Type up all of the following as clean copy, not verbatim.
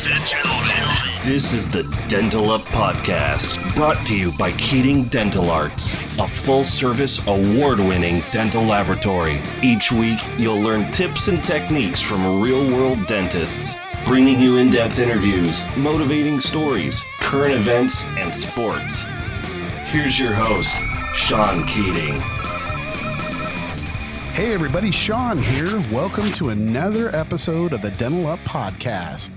Ladies and gentlemen, this is the Dental Up Podcast, brought to you by Keating Dental Arts, a full-service, award-winning dental laboratory. Each week, you'll learn tips and techniques from real-world dentists, bringing you in-depth interviews, motivating stories, current events, and sports. Here's your host, Sean Keating. Hey everybody, Sean here. Welcome to another episode of the Dental Up Podcast.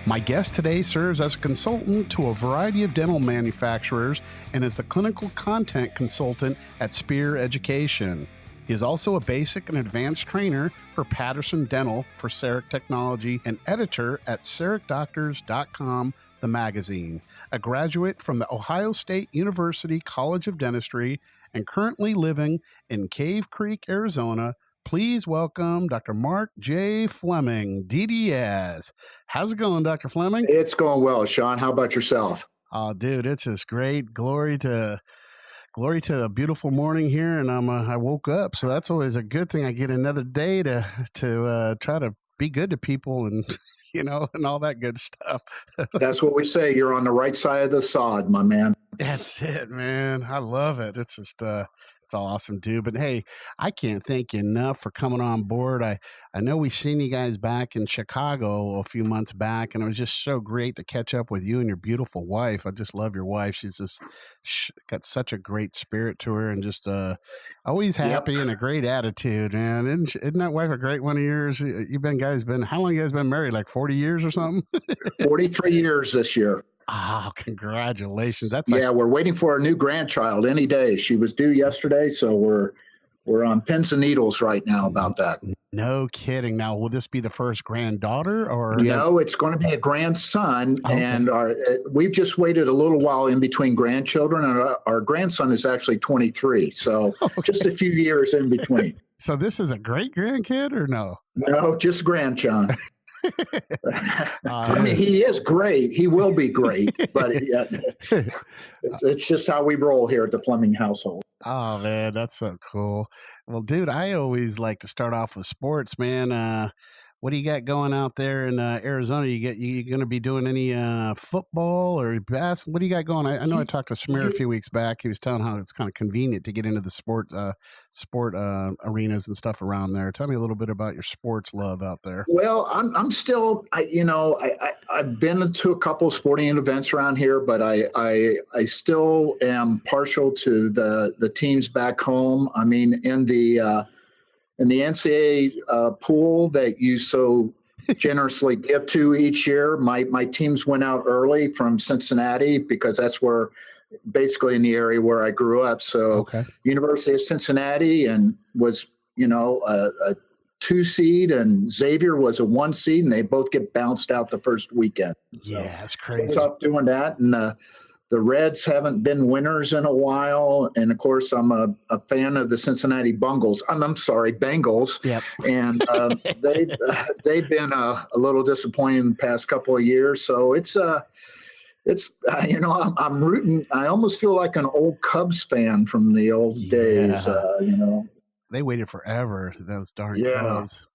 My guest today serves as a consultant to a variety of dental manufacturers and is the clinical content consultant at Spear Education. He is also a basic and advanced trainer for Patterson Dental for CEREC Technology and editor at CERECDoctors.com, the magazine. A graduate from the Ohio State University College of Dentistry and currently living in Cave Creek, Arizona. Please welcome Dr. Mark J. Fleming, DDS. How's it going, Dr. Fleming? It's going well, Sean. How about yourself? Oh, dude, it's just great. Glory to a beautiful morning here, and I woke up, so that's always a good thing. I get another day to try to be good to people and and all that good stuff. That's what we say. You're on the right side of the sod, my man. That's it, man. I love it. It's just it's awesome, dude. But hey, I can't thank you enough for coming on board. I know we seen you guys back in Chicago a few months back, and it was just so great to catch up with you and your beautiful wife. I just love your wife. She's just got such a great spirit to her, and just always happy and a great attitude, man. Isn't that wife a great one of yours? How long you guys been married? Like 40 years or something? 43 years this year. Oh, congratulations. We're waiting for our new grandchild any day. She was due yesterday, so we're on pins and needles right now about that. No kidding. Now, will this be the first granddaughter or? No, it's going to be a grandson. Okay. And we've just waited a little while in between grandchildren, and our grandson is actually 23. So just a few years in between. So this is a great grandkid or no? No, just grandchild. I mean, he is great. He will be great, but it's just how we roll here at the Fleming household. Oh man, that's so cool. Well, dude, I always like to start off with sports, man. What do you got going out there in Arizona? You going to be doing any football or basketball? What do you got going? I know I talked to Samir a few weeks back. He was telling how it's kind of convenient to get into the sport arenas and stuff around there. Tell me a little bit about your sports love out there. Well, I'm still, I've been to a couple of sporting events around here, but I still am partial to the teams back home. I mean, in the NCAA pool that you so generously give to each year, my teams went out early from Cincinnati because that's where basically in the area where I grew up. So University of Cincinnati and was, a 2 seed, and Xavier was a 1 seed, and they both get bounced out the first weekend. So yeah, that's crazy. Up doing that. And the Reds haven't been winners in a while, and of course, I'm a fan of the Cincinnati Bengals. I'm sorry, Bengals. Yep. And they've been a little disappointing in the past couple of years. So it's I'm rooting. I almost feel like an old Cubs fan from the old days. They waited forever, those darn Cubs.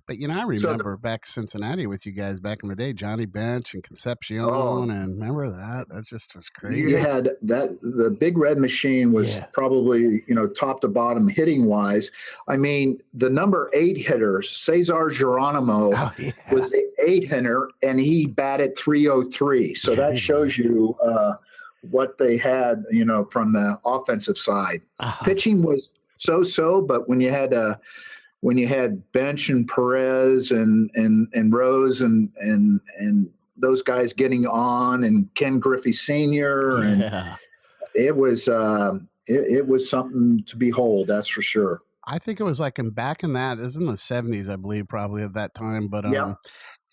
But, I remember back in Cincinnati with you guys back in the day, Johnny Bench and Concepcion, and remember that? That just was crazy. You had the Big Red Machine was probably, top to bottom hitting wise. I mean, the number 8 hitter, Cesar Geronimo, was the 8 hitter, and he batted .303. So that shows you what they had, from the offensive side. Pitching was so-so, but when you had Bench and Perez and Rose and those guys getting on, and Ken Griffey Sr. and it was something to behold. That's for sure. I think it was like back in that, it was in the 70s, I believe, probably at that time. But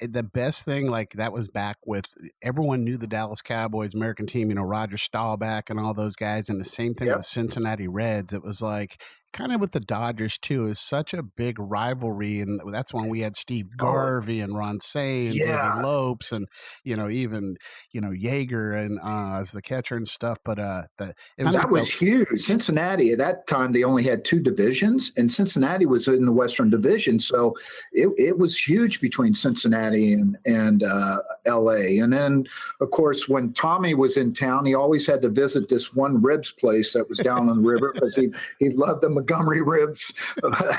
the best thing, like that was back with everyone knew the Dallas Cowboys American team, Roger Staubach and all those guys. And the same thing with the Cincinnati Reds. It was like kind of with the Dodgers too, is such a big rivalry. And that's when we had Steve Garvey and Ron Say and David Lopes and, even, Yeager and as the catcher and stuff. But that was huge. Cincinnati at that time, they only had 2 divisions, and Cincinnati was in the Western Division. So it was huge between Cincinnati Cincinnati and LA. And then, of course, when Tommy was in town, he always had to visit this one ribs place that was down on the river because he loved the Montgomery ribs.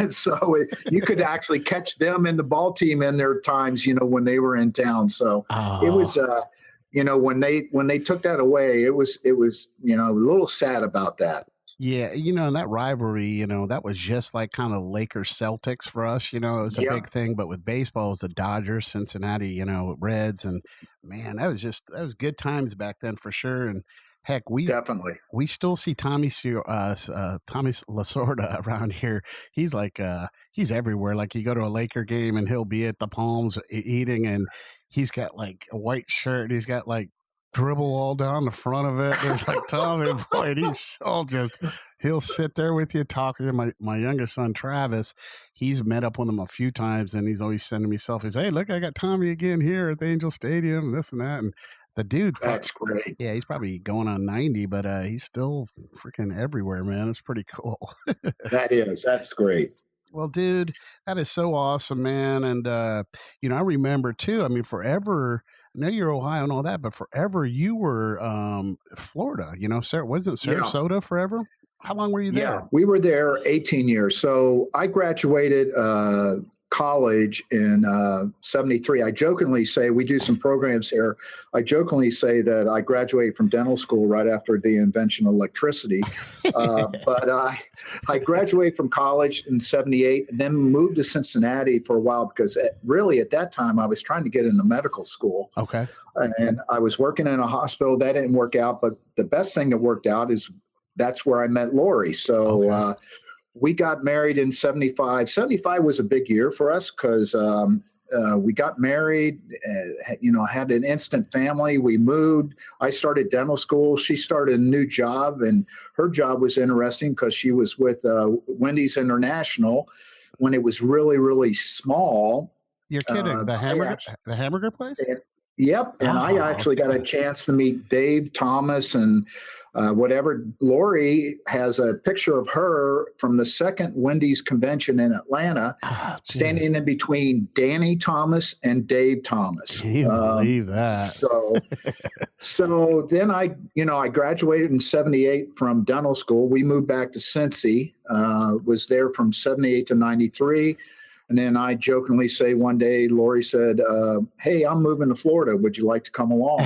So you could actually catch them in the ball team in their times, when they were in town. So it was, when they took that away, it was, a little sad about that. Yeah, and that rivalry, that was just like kind of Lakers Celtics for us, it was a big thing. But with baseball, it was the Dodgers, Cincinnati, Reds, and man, that was good times back then for sure. And heck, we still see Tommy Lasorda around here. He's like he's everywhere. Like you go to a Laker game and he'll be at the Palms eating, and he's got like a white shirt. He's got like dribble all down the front of it. It's like Tommy, boy, he's all he'll sit there with you talking. My youngest son, Travis, he's met up with him a few times, and he's always sending me selfies. Hey, look, I got Tommy again here at the Angel Stadium, and this and that. And the dude, that's great. Yeah, he's probably going on 90, but he's still freaking everywhere, man. It's pretty cool. That's great. Well, dude, that is so awesome, man. And, I remember too, forever, I know you're Ohio and all that, but forever you were Florida, wasn't Sarasota forever? How long were you there? Yeah, we were there 18 years. So I graduated college in 73. I jokingly say, we do some programs here. I jokingly say that I graduated from dental school right after the invention of electricity. But I graduated from college in 78 and then moved to Cincinnati for a while because really at that time I was trying to get into medical school. Okay. And I was working in a hospital. That didn't work out. But the best thing that worked out is that's where I met Lori. So we got married in 75. 75 was a big year for us because we got married, had an instant family. We moved. I started dental school. She started a new job, and her job was interesting because she was with Wendy's International when it was really, really small. You're kidding. The hamburger place? Yep. And I actually got a chance to meet Dave Thomas and whatever. Lori has a picture of her from the second Wendy's convention in Atlanta, standing in between Danny Thomas and Dave Thomas. Can you believe that? So then I graduated in 78 from dental school. We moved back to Cincy, was there from 78 to 93. And then I jokingly say one day, Lori said, hey, I'm moving to Florida. Would you like to come along?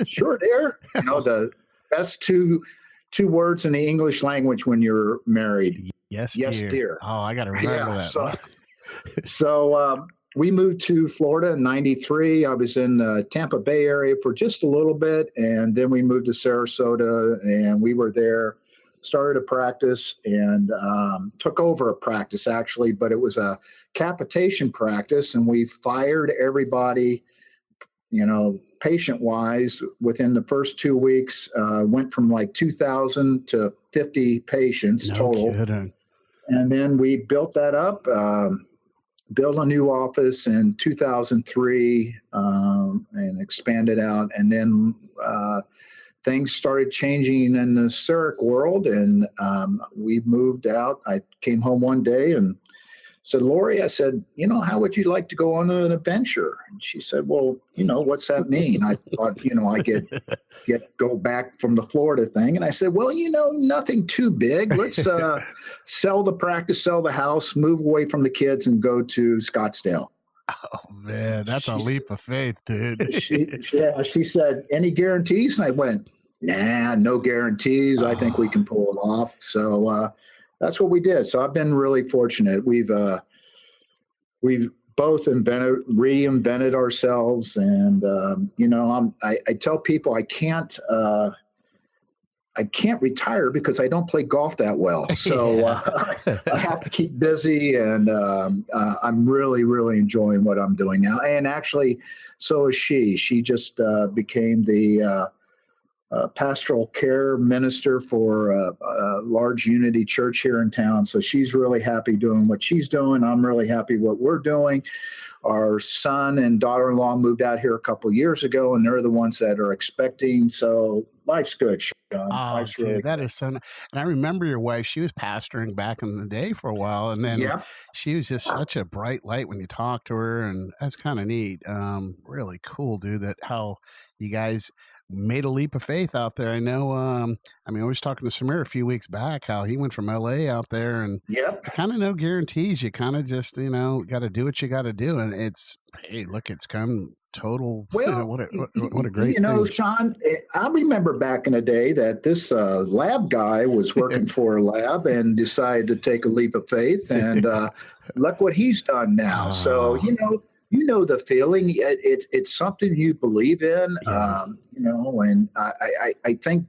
Sure, dear. The best two words in the English language when you're married. Yes, dear. Oh, I got to remember that. So we moved to Florida in 93. I was in the Tampa Bay area for just a little bit. And then we moved to Sarasota, and we were there. Started a practice and took over a practice, actually, but it was a capitation practice, and we fired everybody, patient-wise, within the first 2 weeks. Went from like 2,000 to 50 patients total. Kidding. And then we built that up, built a new office in 2003 and expanded out. And then things started changing in the CEREC world, and we moved out. I came home one day and said, Lori, I said, how would you like to go on an adventure? And she said, well, what's that mean? I thought, I go back from the Florida thing. And I said, well, nothing too big. Let's sell the practice, sell the house, move away from the kids, and go to Scottsdale. Oh, man, that's a leap of faith, dude. She said, any guarantees? And I went, nah, no guarantees. I think we can pull it off. So that's what we did. So I've been really fortunate. We've both reinvented ourselves. And, I tell people I can't retire because I don't play golf that well. So I have to keep busy, and I'm really, really enjoying what I'm doing now. And actually, so is she. She just became the pastoral care minister for a large Unity church here in town. So she's really happy doing what she's doing. I'm really happy what we're doing. Our son and daughter-in-law moved out here a couple of years ago, and they're the ones that are expecting. So life's good, Sean. Oh, Life's dude, really that good. is so. And I remember your wife. She was pastoring back in the day for a while, and then Yeah. she was just such a bright light when you talk to her, and that's kind of neat. Really cool, dude. That how you guys made a leap of faith out there. I know. I mean, I was talking to Samir a few weeks back how he went from LA out there, and Yep. I kind of no guarantees. You kind of just got to do what you got to do, and it's hey, look, it's come total. Well, what a great thing. Sean, I remember back in the day that this lab guy was working for a lab and decided to take a leap of faith, and look what he's done now. So, you know the feeling. It's something you believe in, Yeah. and I think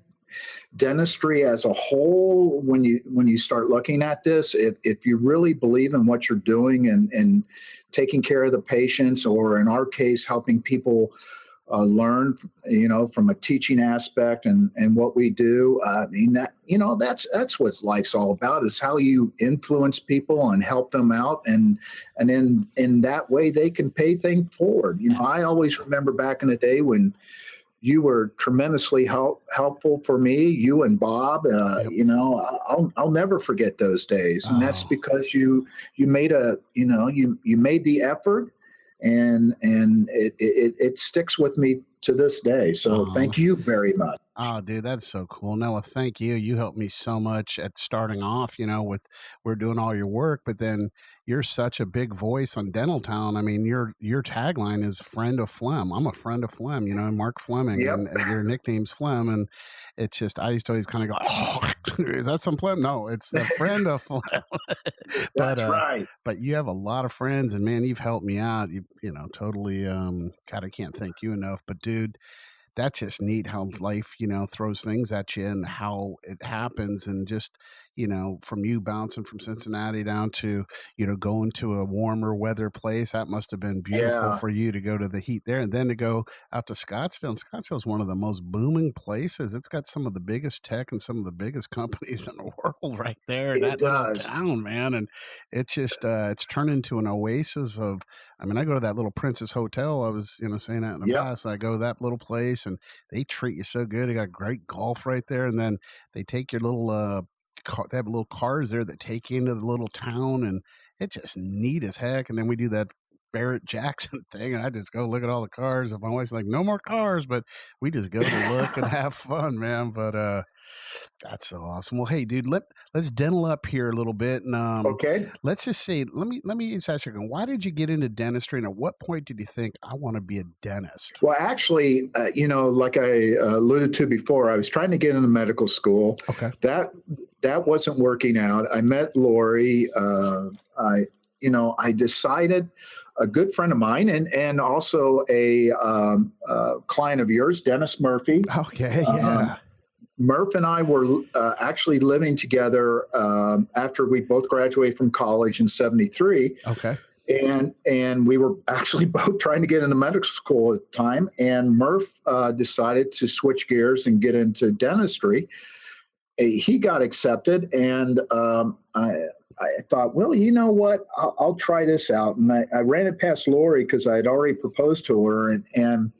dentistry as a whole, when you start looking at this, if you really believe in what you're doing and taking care of the patients, or in our case, helping people learn, from a teaching aspect and what we do. I mean, that's what life's all about, is how you influence people and help them out. And in that way, they can pay things forward. I always remember back in the day when you were tremendously helpful for me, you and Bob. Yep. I'll never forget those days, and that's Oh. because you made you made the effort, and it sticks with me to this day. So Oh. thank you very much. Oh, dude, that's so cool. Noah, thank you. You helped me so much at starting off, with we're doing all your work, but then you're such a big voice on Dental Town. I mean, your tagline is friend of Flem. I'm a friend of Flem, Mark Fleming, Yep. and your nickname's Flem. And it's just, I used to always kind of go, oh, is that some Flem? No, it's the friend of Flem. That's right. But you have a lot of friends, and man, you've helped me out. Totally, God, I can't thank you enough, but dude, that's just neat how life, throws things at you and how it happens. And just, from you bouncing from Cincinnati down to, going to a warmer weather place, that must have been beautiful Yeah. for you to go to the heat there. And then to go out to Scottsdale. And Scottsdale is one of the most booming places. It's got some of the biggest tech and some of the biggest companies in the world right there. It That little does. town, man. And it's just, it's turned into an oasis of, I mean, I go to that little Princess Hotel. I was, saying that in the Yep. past. I go to that little place and they treat you so good. They got great golf right there. And then they take your little, they have little cars there that take you into the little town, and it's just neat as heck. And then we do that Barrett Jackson thing, and I just go look at all the cars. And my wife's like, no more cars, but we just go to look and have fun, man. But that's so awesome. Well, hey, dude, let's dental up here a little bit, and Okay. let's just say, let me ask you, why did you get into dentistry, and at what point did you think I want to be a dentist? Well, actually, like I alluded to before, I was trying to get into medical school. Okay. That wasn't working out. I met Lori. I decided, a good friend of mine and also a client of yours, Dennis Murphy. Okay, yeah. Murph and I were actually living together after we both graduated from college in '73. Okay. And we were actually both trying to get into medical school at the time. And Murph decided to switch gears and get into dentistry. He got accepted, and I thought, well, you know what? I'll try this out. And I ran it past Lori because I had already proposed to her. And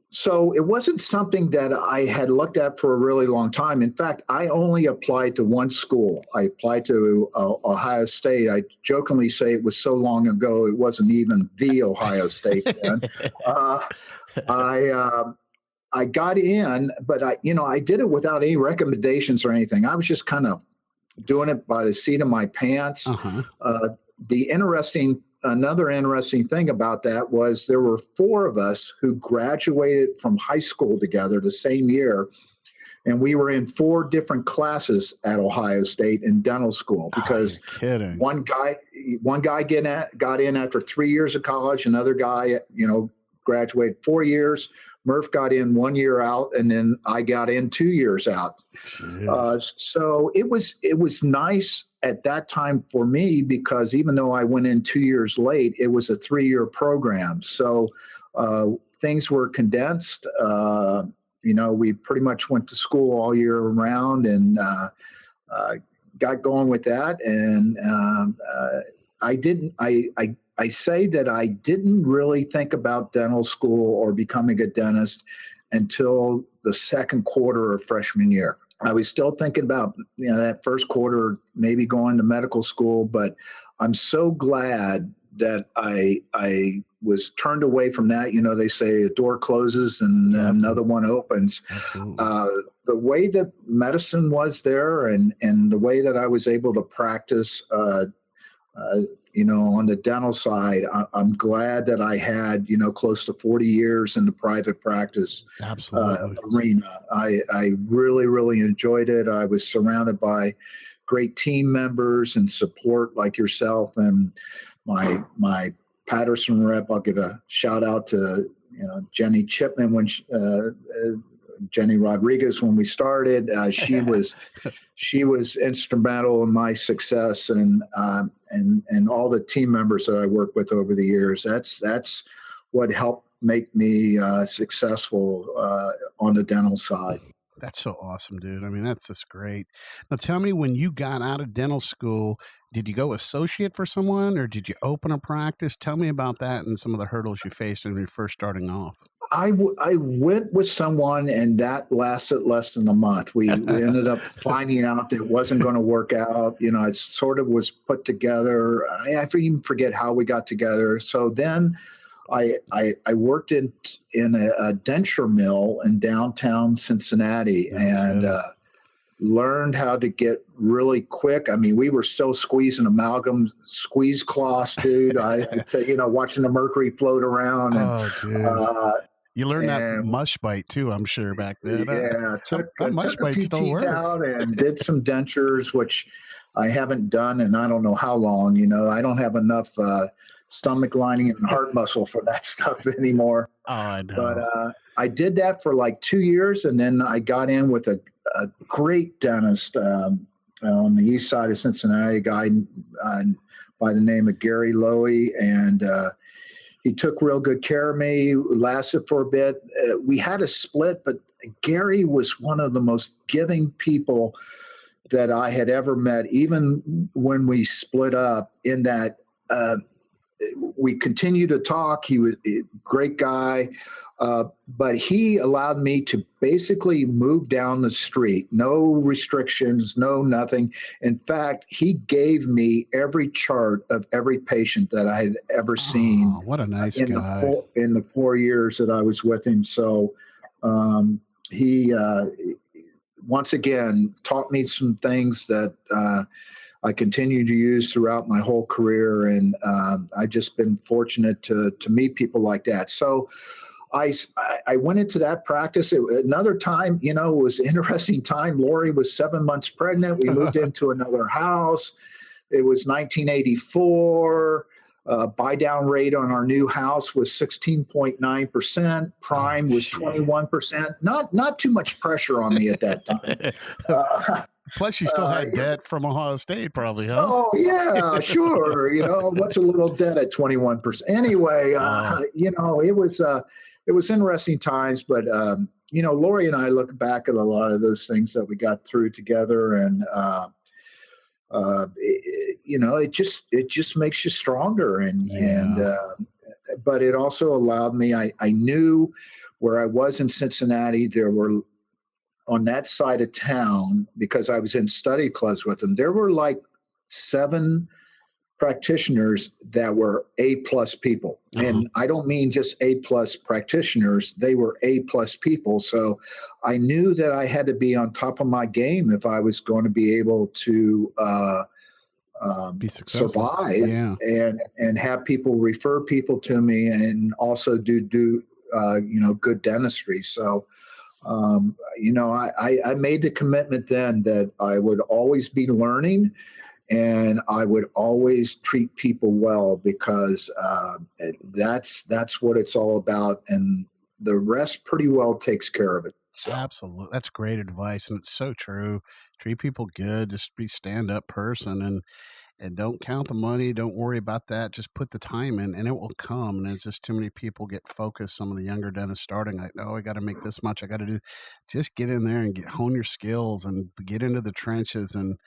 so it wasn't something that I had looked at for a really long time. In fact, I only applied to one school. I applied to Ohio State. I jokingly say it was so long ago, it wasn't even the Ohio State then. I got in, but I did it without any recommendations or anything. I was just kind of doing it by the seat of my pants. Uh-huh. Another interesting thing about that was there were 4 of us who graduated from high school together the same year, and we were in 4 different classes at Ohio State in dental school because one guy got in after 3 years of college, another guy, graduated 4 years. Murph got in 1 year out, and then I got in 2 years out. So it was nice at that time for me because even though I went in 2 years late, it was a 3-year program. So things were condensed. we pretty much went to school all year round and got going with that. And I say that I didn't really think about dental school or becoming a dentist until the second quarter of freshman year. I was still thinking about, that first quarter, maybe going to medical school, but I'm so glad that I was turned away from that. They say a door closes and another one opens. The way that medicine was there and the way that I was able to practice, on the dental side, I'm glad that I had, close to 40 years in the private practice arena. I really, really enjoyed it. I was surrounded by great team members and support like yourself and my Patterson rep. I'll give a shout out to, Jenny Chipman Jenny Rodriguez when we started. She was instrumental in my success and all the team members that I worked with over the years. That's what helped make me successful on the dental side. That's so awesome, dude. I mean, that's just great. Now tell me, when you got out of dental school, did you go associate for someone or did you open a practice? Tell me about that and some of the hurdles you faced when you were first starting off. I went with someone, and that lasted less than a month. We ended up finding out that it wasn't going to work out. It sort of was put together. I even forget how we got together. So then I worked in a denture mill in downtown Cincinnati and learned how to get really quick. I mean, we were still squeezing amalgam, squeeze cloths, dude. I tell you, watching the mercury float around. And, you learned that mush bite too, I'm sure, back then. Yeah, took a few teeth out and did some dentures, which I haven't done in I don't know how long. I don't have enough stomach lining and heart muscle for that stuff anymore. Oh, I know. But I did that for like 2 years, and then I got in with a great dentist on the east side of Cincinnati, a guy by the name of Gary Lowy, and he took real good care of me, lasted for a bit. We had a split, but Gary was one of the most giving people that I had ever met, even when we split up, in that we continued to talk. He was a great guy, but he allowed me to basically move down the street. No restrictions, no nothing. In fact, he gave me every chart of every patient that I had ever seen. What a nice guy. In the 4 years that I was with him. So he, once again, taught me some things that I continue to use throughout my whole career. And I've just been fortunate to meet people like that. So I went into that practice. Another time, it was an interesting time. Lori was 7 months pregnant. We moved into another house. It was 1984. Buy down rate on our new house was 16.9%. Prime was 21%. Not too much pressure on me at that time. Plus, you still had debt from Ohio State, probably, huh? Oh, yeah, sure. What's a little debt at 21%? Anyway, it was interesting times, but, Lori and I look back at a lot of those things that we got through together, and, it just makes you stronger. But it also allowed me, I knew where I was in Cincinnati, there were, on that side of town, because I was in study clubs with them, there were like 7 practitioners that were A+ people. And I don't mean just A+ practitioners, they were A+ people. So I knew that I had to be on top of my game if I was going to be able to be successful, survive and have people refer people to me, and also do good dentistry. So I made the commitment then that I would always be learning, and I would always treat people well, because that's what it's all about, and the rest pretty well takes care of it. So. Absolutely. That's great advice, and it's so true. Treat people good, just be stand-up person. And and don't count the money. Don't worry about that. Just put the time in and it will come. And it's just too many people get focused. Some of the younger dentists starting like, oh, I got to make this much. I got to do, just get in there and hone your skills and get into the trenches and,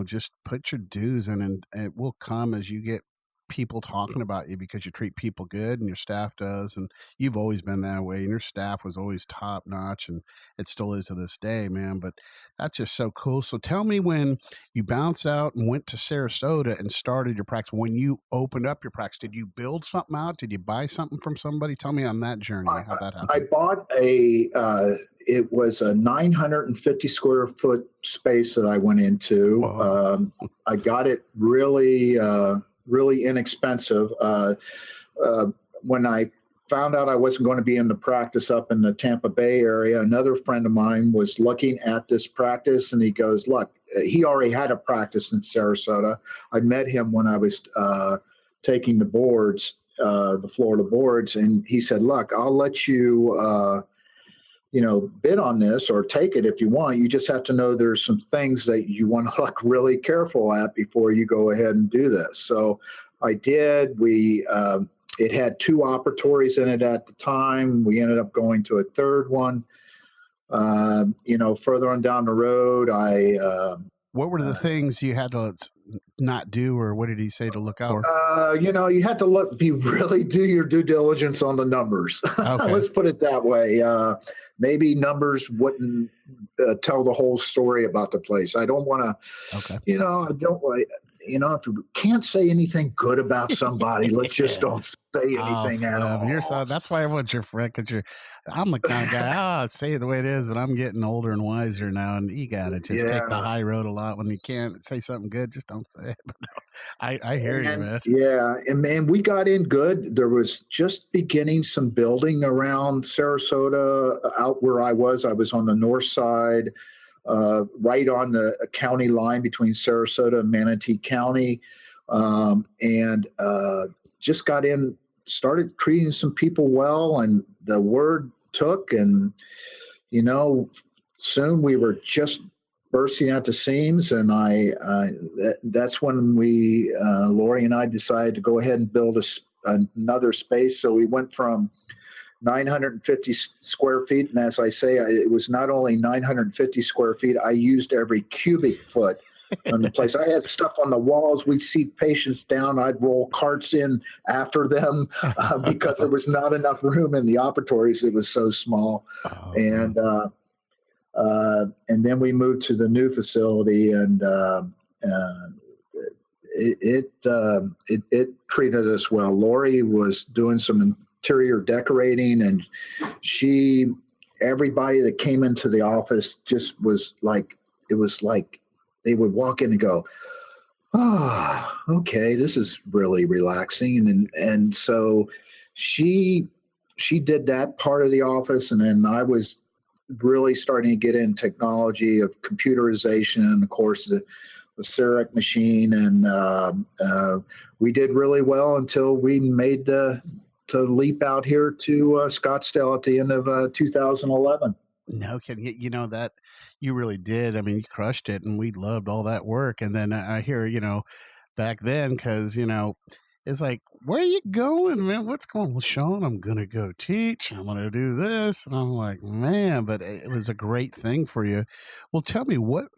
just put your dues in, and it will come as you get people talking about you because you treat people good and your staff does. And you've always been that way. And your staff was always top notch, and it still is to this day, man. But that's just so cool. So tell me, when you bounced out and went to Sarasota and started your practice, when you opened up your practice, did you build something out? Did you buy something from somebody? Tell me on that journey, how that happened. I bought it was a 950 square foot space that I went into. I got it really inexpensive. When I found out I wasn't going to be in the practice up in the Tampa Bay area, another friend of mine was looking at this practice, and he goes, look, he already had a practice in Sarasota. I met him when I was taking the boards, the Florida boards, and he said, look, I'll let you bid on this or take it if you want. You just have to know there's some things that you want to look really careful at before you go ahead and do this. So I did. It had 2 operatories in it at the time. We ended up going to a third one. Further on down the road, what were the things you had to not do, or what did he say to look out for? You had to do your due diligence on the numbers. Okay. Let's put it that way. Maybe numbers wouldn't tell the whole story about the place. I don't want to, okay. I don't like, if you can't say anything good about somebody, let's just don't say anything at all. That's why everyone's your friend, because I'm the kind of guy, say it the way it is, but I'm getting older and wiser now, and you got to just take the high road a lot. When you can't say something good, just don't say it. But no, I hear you, man. Yeah, and man, we got in good. There was just beginning some building around Sarasota out where I was. I was on the north side, right on the county line between Sarasota and Manatee County, and just got in, started treating some people well, and the word took, and soon we were just bursting at the seams, and that's when Lori and I decided to go ahead and build another space. So we went from 950 square feet. And as I say, it was not only 950 square feet, I used every cubic foot on the place. I had stuff on the walls. We'd see patients down. I'd roll carts in after them because there was not enough room in the operatories. It was so small. And then we moved to the new facility, and it treated us well. Lori was doing some interior decorating, and everybody that came into the office just was like, it was like they would walk in and go, okay, this is really relaxing. And so she did that part of the office, and then I was really starting to get in technology of computerization, and of course the CEREC machine, and we did really well until we made the leap out here to Scottsdale at the end of 2011. No kidding. That you really did. I mean, you crushed it, and we loved all that work. And then I hear, back then, because, it's like, where are you going, man? What's going on? Well, Sean, I'm going to go teach. I'm going to do this. And I'm like, man, but it was a great thing for you. Well, tell me, what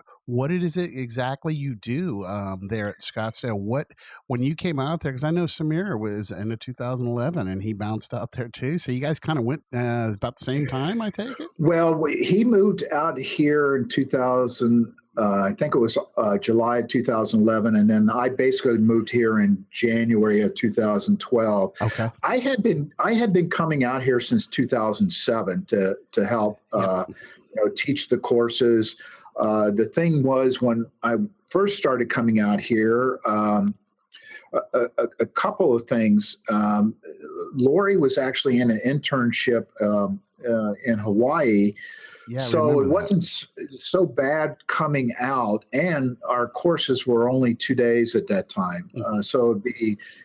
is it exactly you do there at Scottsdale? When you came out there, because I know Samir was in 2011 and he bounced out there too. So you guys kind of went about the same time, I take it? Well, he moved out here in 2000. I think it was July of 2011, and then I basically moved here in January of 2012. Okay. I had been coming out here since 2007 to help teach the courses. The thing was, when I first started coming out here, a couple of things. Lori was actually in an internship in Hawaii. Yeah, so it wasn't so bad coming out, and our courses were only 2 days at that time. So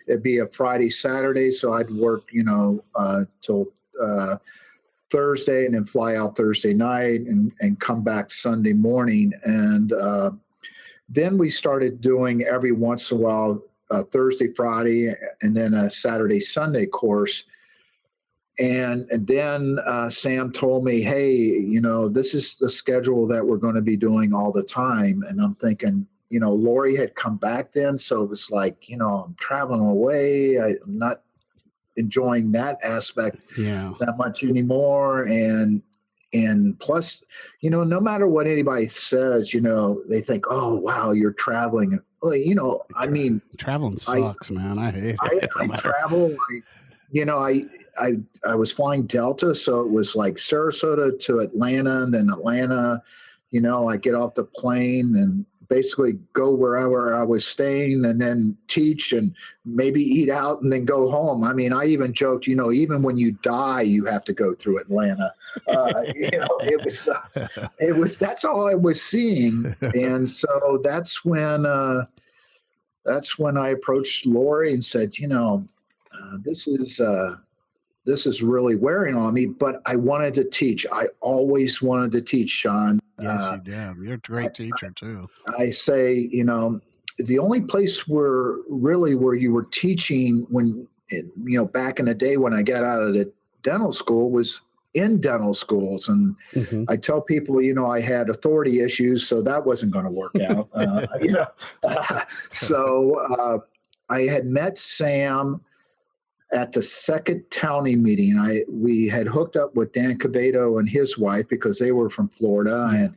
it'd be a Friday, Saturday. So I'd work, till Thursday, and then fly out Thursday night and come back Sunday morning. And Then we started doing every once in a while, Thursday, Friday, and then a Saturday, Sunday course. And then Sam told me, hey, this is the schedule that we're going to be doing all the time. And I'm thinking, Lori had come back then. So it was like, I'm traveling away. I'm not enjoying that aspect that much anymore. And plus, no matter what anybody says, they think, oh, wow, you're traveling. Well, I mean, traveling sucks, man. I hate it. I travel. I was flying Delta, so it was like Sarasota to Atlanta, and then Atlanta. I get off the plane and basically go wherever I was staying, and then teach and maybe eat out and then go home. I mean, I even joked, even when you die, you have to go through Atlanta. It was that's all I was seeing, and so that's when I approached Lori and said, this is really wearing on me, but I wanted to teach. I always wanted to teach, Sean. Yes, you do. You're a great teacher too. I say, the only place where you were teaching when, back in the day when I got out of the dental school was in dental schools. And I tell people, I had authority issues, so that wasn't going to work out. So I had met Sam at the second county meeting. We had hooked up with Dan Cavedo and his wife because they were from Florida. And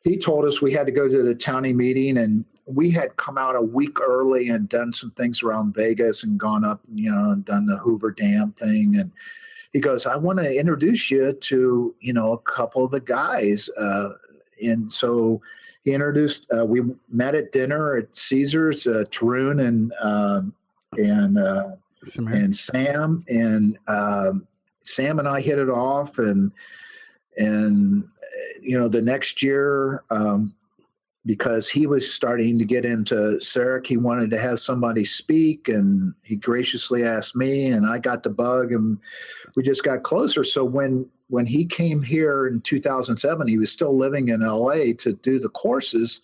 he told us we had to go to the county meeting, and we had come out a week early and done some things around Vegas and gone up, and done the Hoover Dam thing. And he goes, I want to introduce you to, a couple of the guys. And so he introduced, we met at dinner at Caesars, Tarun and Sam, and Sam and I hit it off, and the next year, because he was starting to get into CEREC, he wanted to have somebody speak, and he graciously asked me, and I got the bug, and we just got closer. So when he came here in 2007, he was still living in LA to do the courses.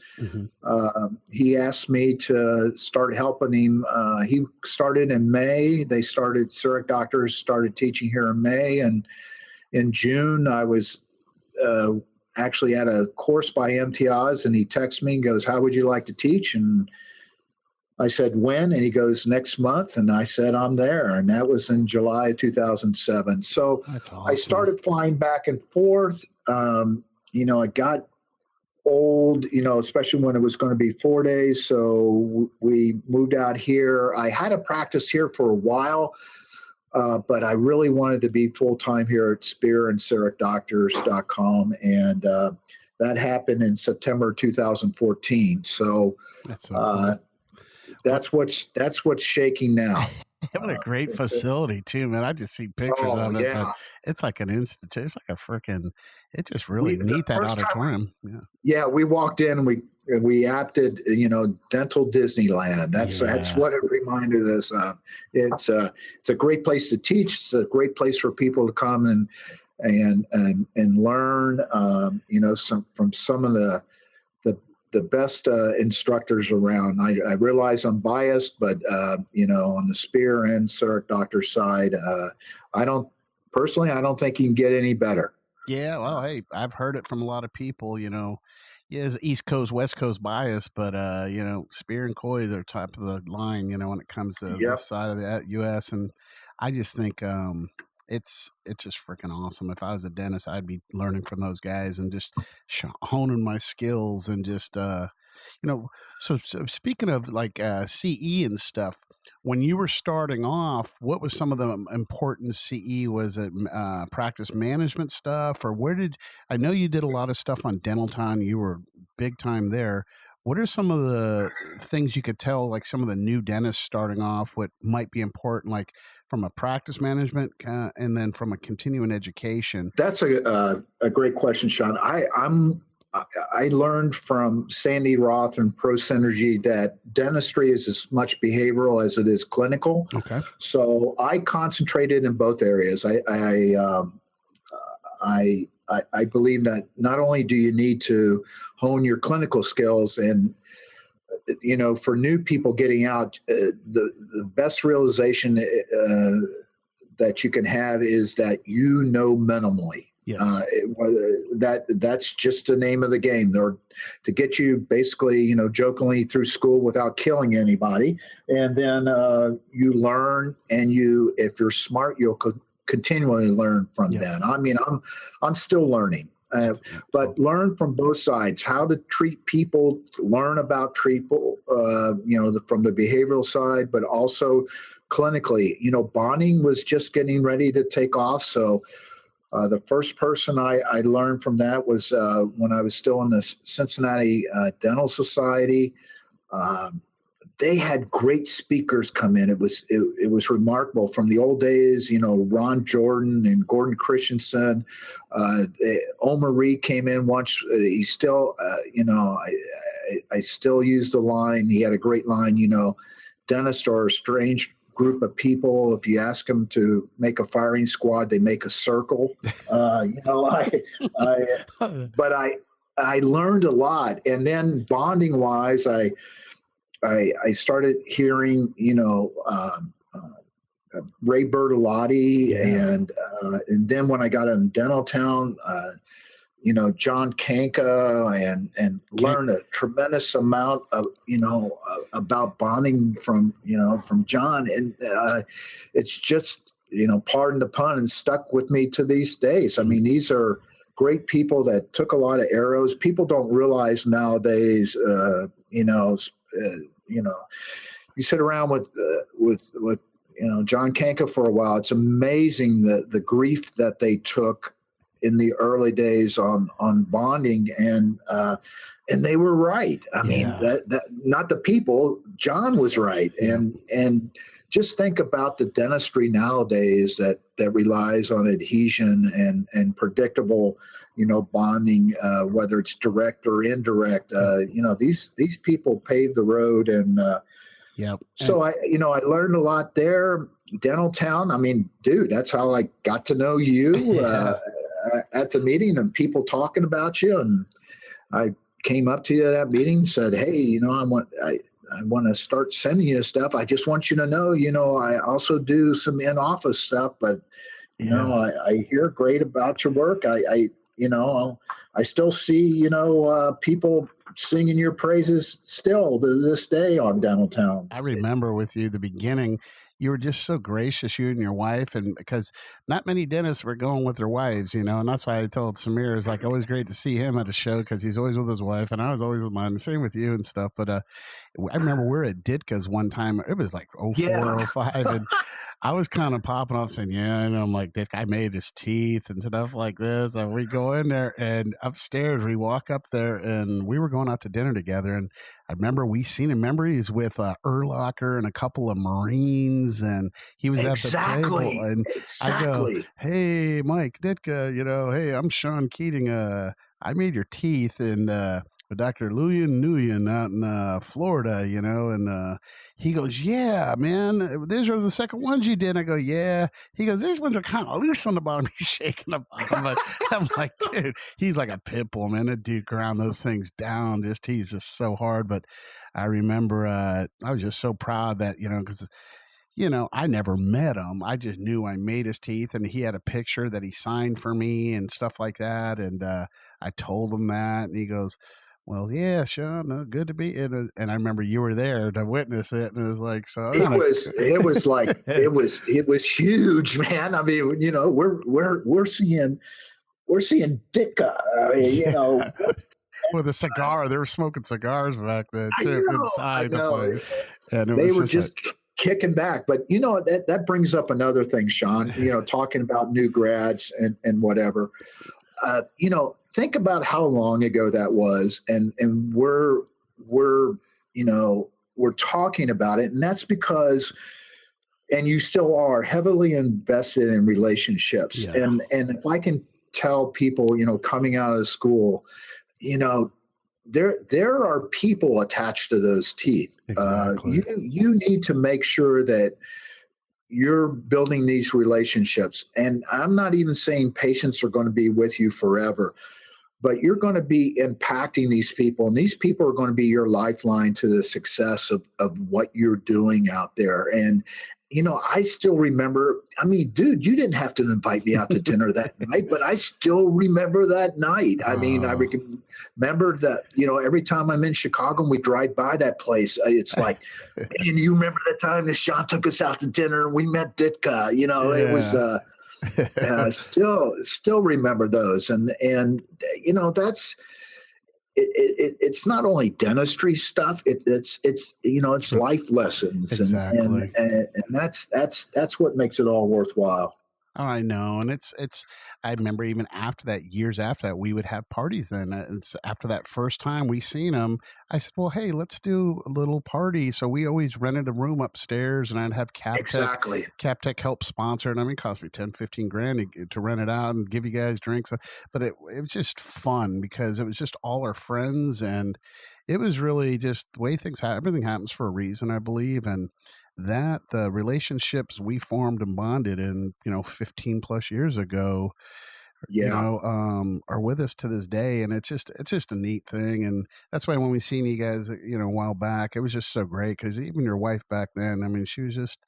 He asked me to start helping him. He started in May. CEREC doctors started teaching here in May. And in June, I was actually at a course by MTIs, and he texted me and goes, how would you like to teach? And I said, when? And he goes, next month. And I said, I'm there. And that was in July 2007. So awesome. I started flying back and forth. It got old, especially when it was going to be 4 days. So we moved out here. I had a practice here for a while, but I really wanted to be full-time here at Spear and CERECDoctors.com. And that happened in September 2014. So that's so cool. That's what's shaking now. What a great facility too, man. I just see pictures of it. But it's like an institute. It's like a freaking. It's just really neat, that auditorium. Yeah, we walked in and we acted, dental Disneyland. That's what it reminded us of. It's a great place to teach. It's a great place for people to come and learn. From some of the best instructors around. I realize I'm biased, but on the Spear and CEREC doctor side, I don't think you can get any better. Yeah, well, hey, I've heard it from a lot of people. It's East Coast, West Coast bias, but Spear and Coys are top of the line. When it comes to this side of the U.S., and I just think it's just freaking awesome. If I was a dentist, I'd be learning from those guys and just honing my skills and just, so speaking of like CE and stuff, when you were starting off, what was some of the important CE? Was it practice management stuff, or I know you did a lot of stuff on Dental Time. You were big time there. What are some of the things you could tell, like some of the new dentists starting off, what might be important, like from a practice management and then from a continuing education? That's a great question, Sean. I learned from Sandy Roth and Pro Synergy that dentistry is as much behavioral as it is clinical. Okay. So I concentrated in both areas. I believe that not only do you need to hone your clinical skills, and for new people getting out, the best realization that you can have is that minimally. Yes. That's just the name of the game. They're to get you basically, jokingly through school without killing anybody. And then you learn, and if you're smart, you'll continually learn from then. I mean, I'm still learning. But learn from both sides, how to treat people, learn about people, from the behavioral side, but also clinically. Bonding was just getting ready to take off. So the first person I learned from that was when I was still in the Cincinnati Dental Society. They had great speakers come in. It was remarkable from the old days, Ron Jordan and Gordon Christensen. Omar Reed came in once. He still, I still use the line. He had a great line, dentists are a strange group of people. If you ask them to make a firing squad, they make a circle. But I learned a lot. And then bonding wise, I started hearing, Ray Bertolotti, and then when I got in Dental Town, John Kanka, and learned a tremendous amount of, about bonding from John, and it's just, pardon the pun, and stuck with me to these days. I mean, these are great people that took a lot of arrows. People don't realize nowadays, you sit around with John Kanka for a while. It's amazing the grief that they took in the early days on bonding, and they were right. I mean, that not the people. John was right, and just think about the dentistry nowadays that relies on adhesion and predictable, bonding, whether it's direct or indirect. These people paved the road, and so I learned a lot there. Dental Town. I mean, dude, that's how I got to know you at the meeting, and people talking about you. And I came up to you at that meeting and said, hey, I want to start sending you stuff. I just want you to know, I also do some in-office stuff, but I hear great about your work. I still see, people singing your praises still to this day on Dental Town. I remember with you the beginning, you were just so gracious, you and your wife, and because not many dentists were going with their wives, and that's why I told Samir, it's like always great to see him at a show because he's always with his wife, and I was always with mine. Same with you and stuff. But I remember we were at Ditka's one time. It was like 04, 05, and I was kind of popping off saying, and I'm like, this guy made his teeth and stuff like this. And we go in there, and upstairs we walk up there, and we were going out to dinner together. And I remember we seen him. Remember, he's with Erlacher and a couple of Marines, and he was at the table. And I go, hey, Mike Ditka, hey, I'm Sean Keating. I made your teeth, and Dr. Luyan Nguyen out in Florida, and he goes, yeah, man, these are the second ones you did. I go, yeah. He goes, these ones are kind of loose on the bottom. He's shaking the bottom. But I'm like, dude, he's like a pit bull, man. That dude ground those things down. He's just so hard. But I remember I was just so proud that, because I never met him. I just knew I made his teeth, and he had a picture that he signed for me and stuff like that. And I told him that, and he goes, well, yeah, Sean, good to be in. And I remember you were there to witness it, and it was like, so it was huge, man. I mean, we're seeing Ditka, with a cigar. They were smoking cigars back then too, inside the place, and they were just kicking back. But that brings up another thing, Sean. Talking about new grads and whatever. Think about how long ago that was, and we're talking about it, and that's because, and you still are heavily invested in relationships, and if I can tell people, coming out of school, there are people attached to those teeth. Exactly. You need to make sure that you're building these relationships. And I'm not even saying patients are going to be with you forever, but you're going to be impacting these people, and these people are going to be your lifeline to the success of what you're doing out there. And I still remember, I mean, dude, you didn't have to invite me out to dinner that night, but I still remember that night. I mean, I remember that, every time I'm in Chicago and we drive by that place, it's like, and you remember that time that Sean took us out to dinner and we met Ditka, it was, still remember those. And that's, it's not only dentistry stuff. It's life lessons, exactly. and that's what makes it all worthwhile. Oh, I know. And I remember even after that, years after that, we would have parties then. It's after that first time we seen him, I said, well, hey, let's do a little party. So we always rented a room upstairs, and I'd have CapTech help sponsor it. I mean, it cost me 10, 15 grand to rent it out and give you guys drinks. But it was just fun because it was just all our friends, and it was really just the way things happen. Everything happens for a reason, I believe. And that the relationships we formed and bonded in 15 plus years ago are with us to this day. And it's just a neat thing. And that's why when we seen you guys a while back, it was just so great, because even your wife back then, I mean, she's just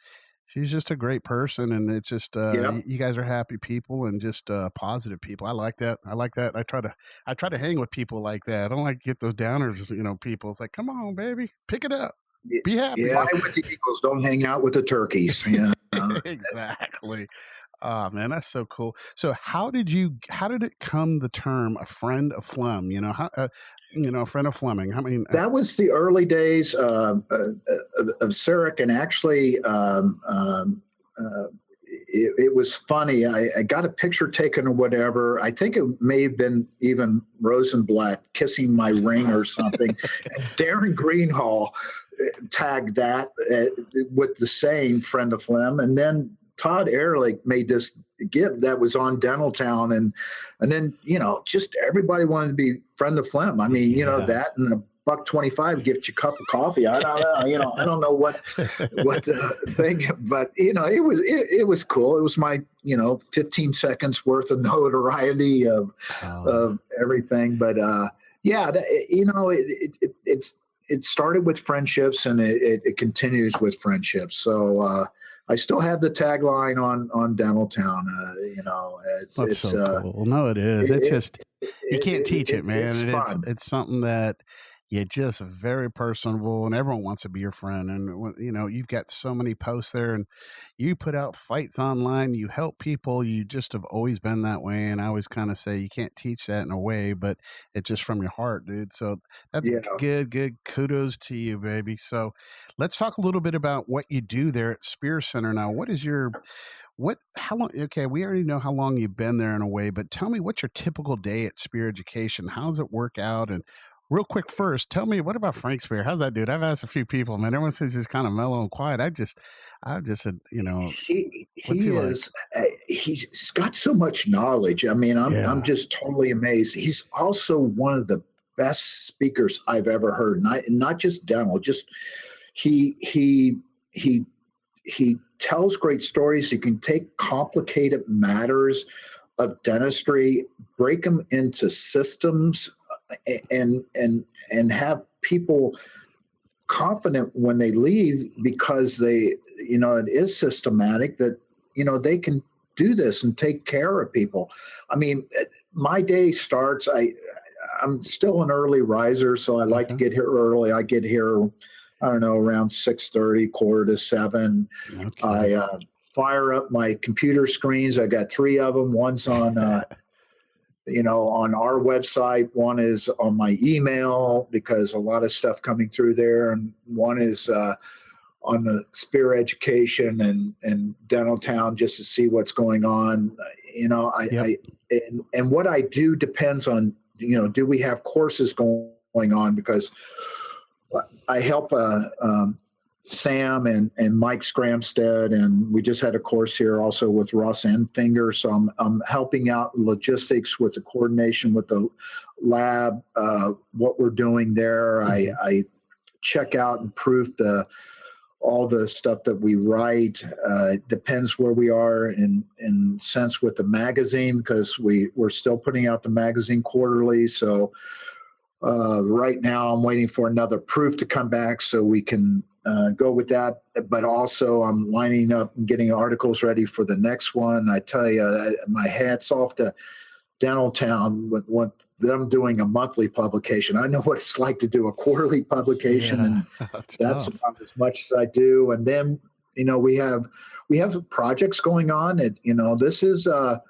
a great person. And it's just you guys are happy people and just positive people. I like that. I try to hang with people like that. I don't like to get those downers, people. It's like, come on, baby, pick it up. Be happy. Yeah, with the Eagles, don't hang out with the turkeys. Yeah, exactly. Oh man, that's so cool. So how did it come the term a friend of Flem? A friend of Fleming. I mean, that was the early days of Sarek, and actually, it was funny. I got a picture taken or whatever. I think it may have been even Rosenblatt kissing my ring or something. And Darren Greenhall tagged that with the saying "friend of Flem," and then Todd Ehrlich made this gift that was on Dental Town, and then just everybody wanted to be friend of Flem. I mean, that and $1.25 gives you a cup of coffee. I don't know, I don't know what the thing, but it was cool. It was my 15 seconds worth of notoriety of everything. But it started with friendships, and it continues with friendships. So I still have the tagline on Dental Town. That's so cool. No, it is. It's just you can't teach it, man. It's something that you're just very personable, and everyone wants to be your friend. And you've got so many posts there, and you put out fights online. You help people. You just have always been that way. And I always kind of say you can't teach that in a way, but it's just from your heart, dude. So that's good. Kudos to you, baby. So let's talk a little bit about what you do there at Spear Center now. How long? Okay, we already know how long you've been there in a way, but tell me, what's your typical day at Spear Education? How does it work out? And real quick, first, tell me, what about Frank Spear? How's that dude? I've asked a few people, man. Everyone says he's kind of mellow and quiet. I just said, he's got so much knowledge. I mean, I'm just totally amazed. He's also one of the best speakers I've ever heard. Not just dental, just he tells great stories. He can take complicated matters of dentistry, break them into systems, and have people confident when they leave, because it is systematic, that they can do this and take care of people. I mean, my day starts, I'm still an early riser, so I like to get here early. I get here, I don't know, around 6:30, 6:45. Okay. I fire up my computer screens. I got 3 of them. One's on on our website. One is on my email, because a lot of stuff coming through there. And one is on the Spear Education and Dental Town, just to see what's going on. And what I do depends on, do we have courses going on? Because I help Sam and Mike Scramstead, and we just had a course here also with Ross Enfinger. So I'm helping out logistics with the coordination with the lab, what we're doing there. I check out and proof all the stuff that we write. Depends where we are in sense with the magazine, because we're still putting out the magazine quarterly. So right now I'm waiting for another proof to come back so we can go with that. But also I'm lining up and getting articles ready for the next one. I tell you, my hat's off to Dental Town with what them doing a monthly publication. I know what it's like to do a quarterly publication, and that's about as much as I do. And then, we have projects going on. And, this is a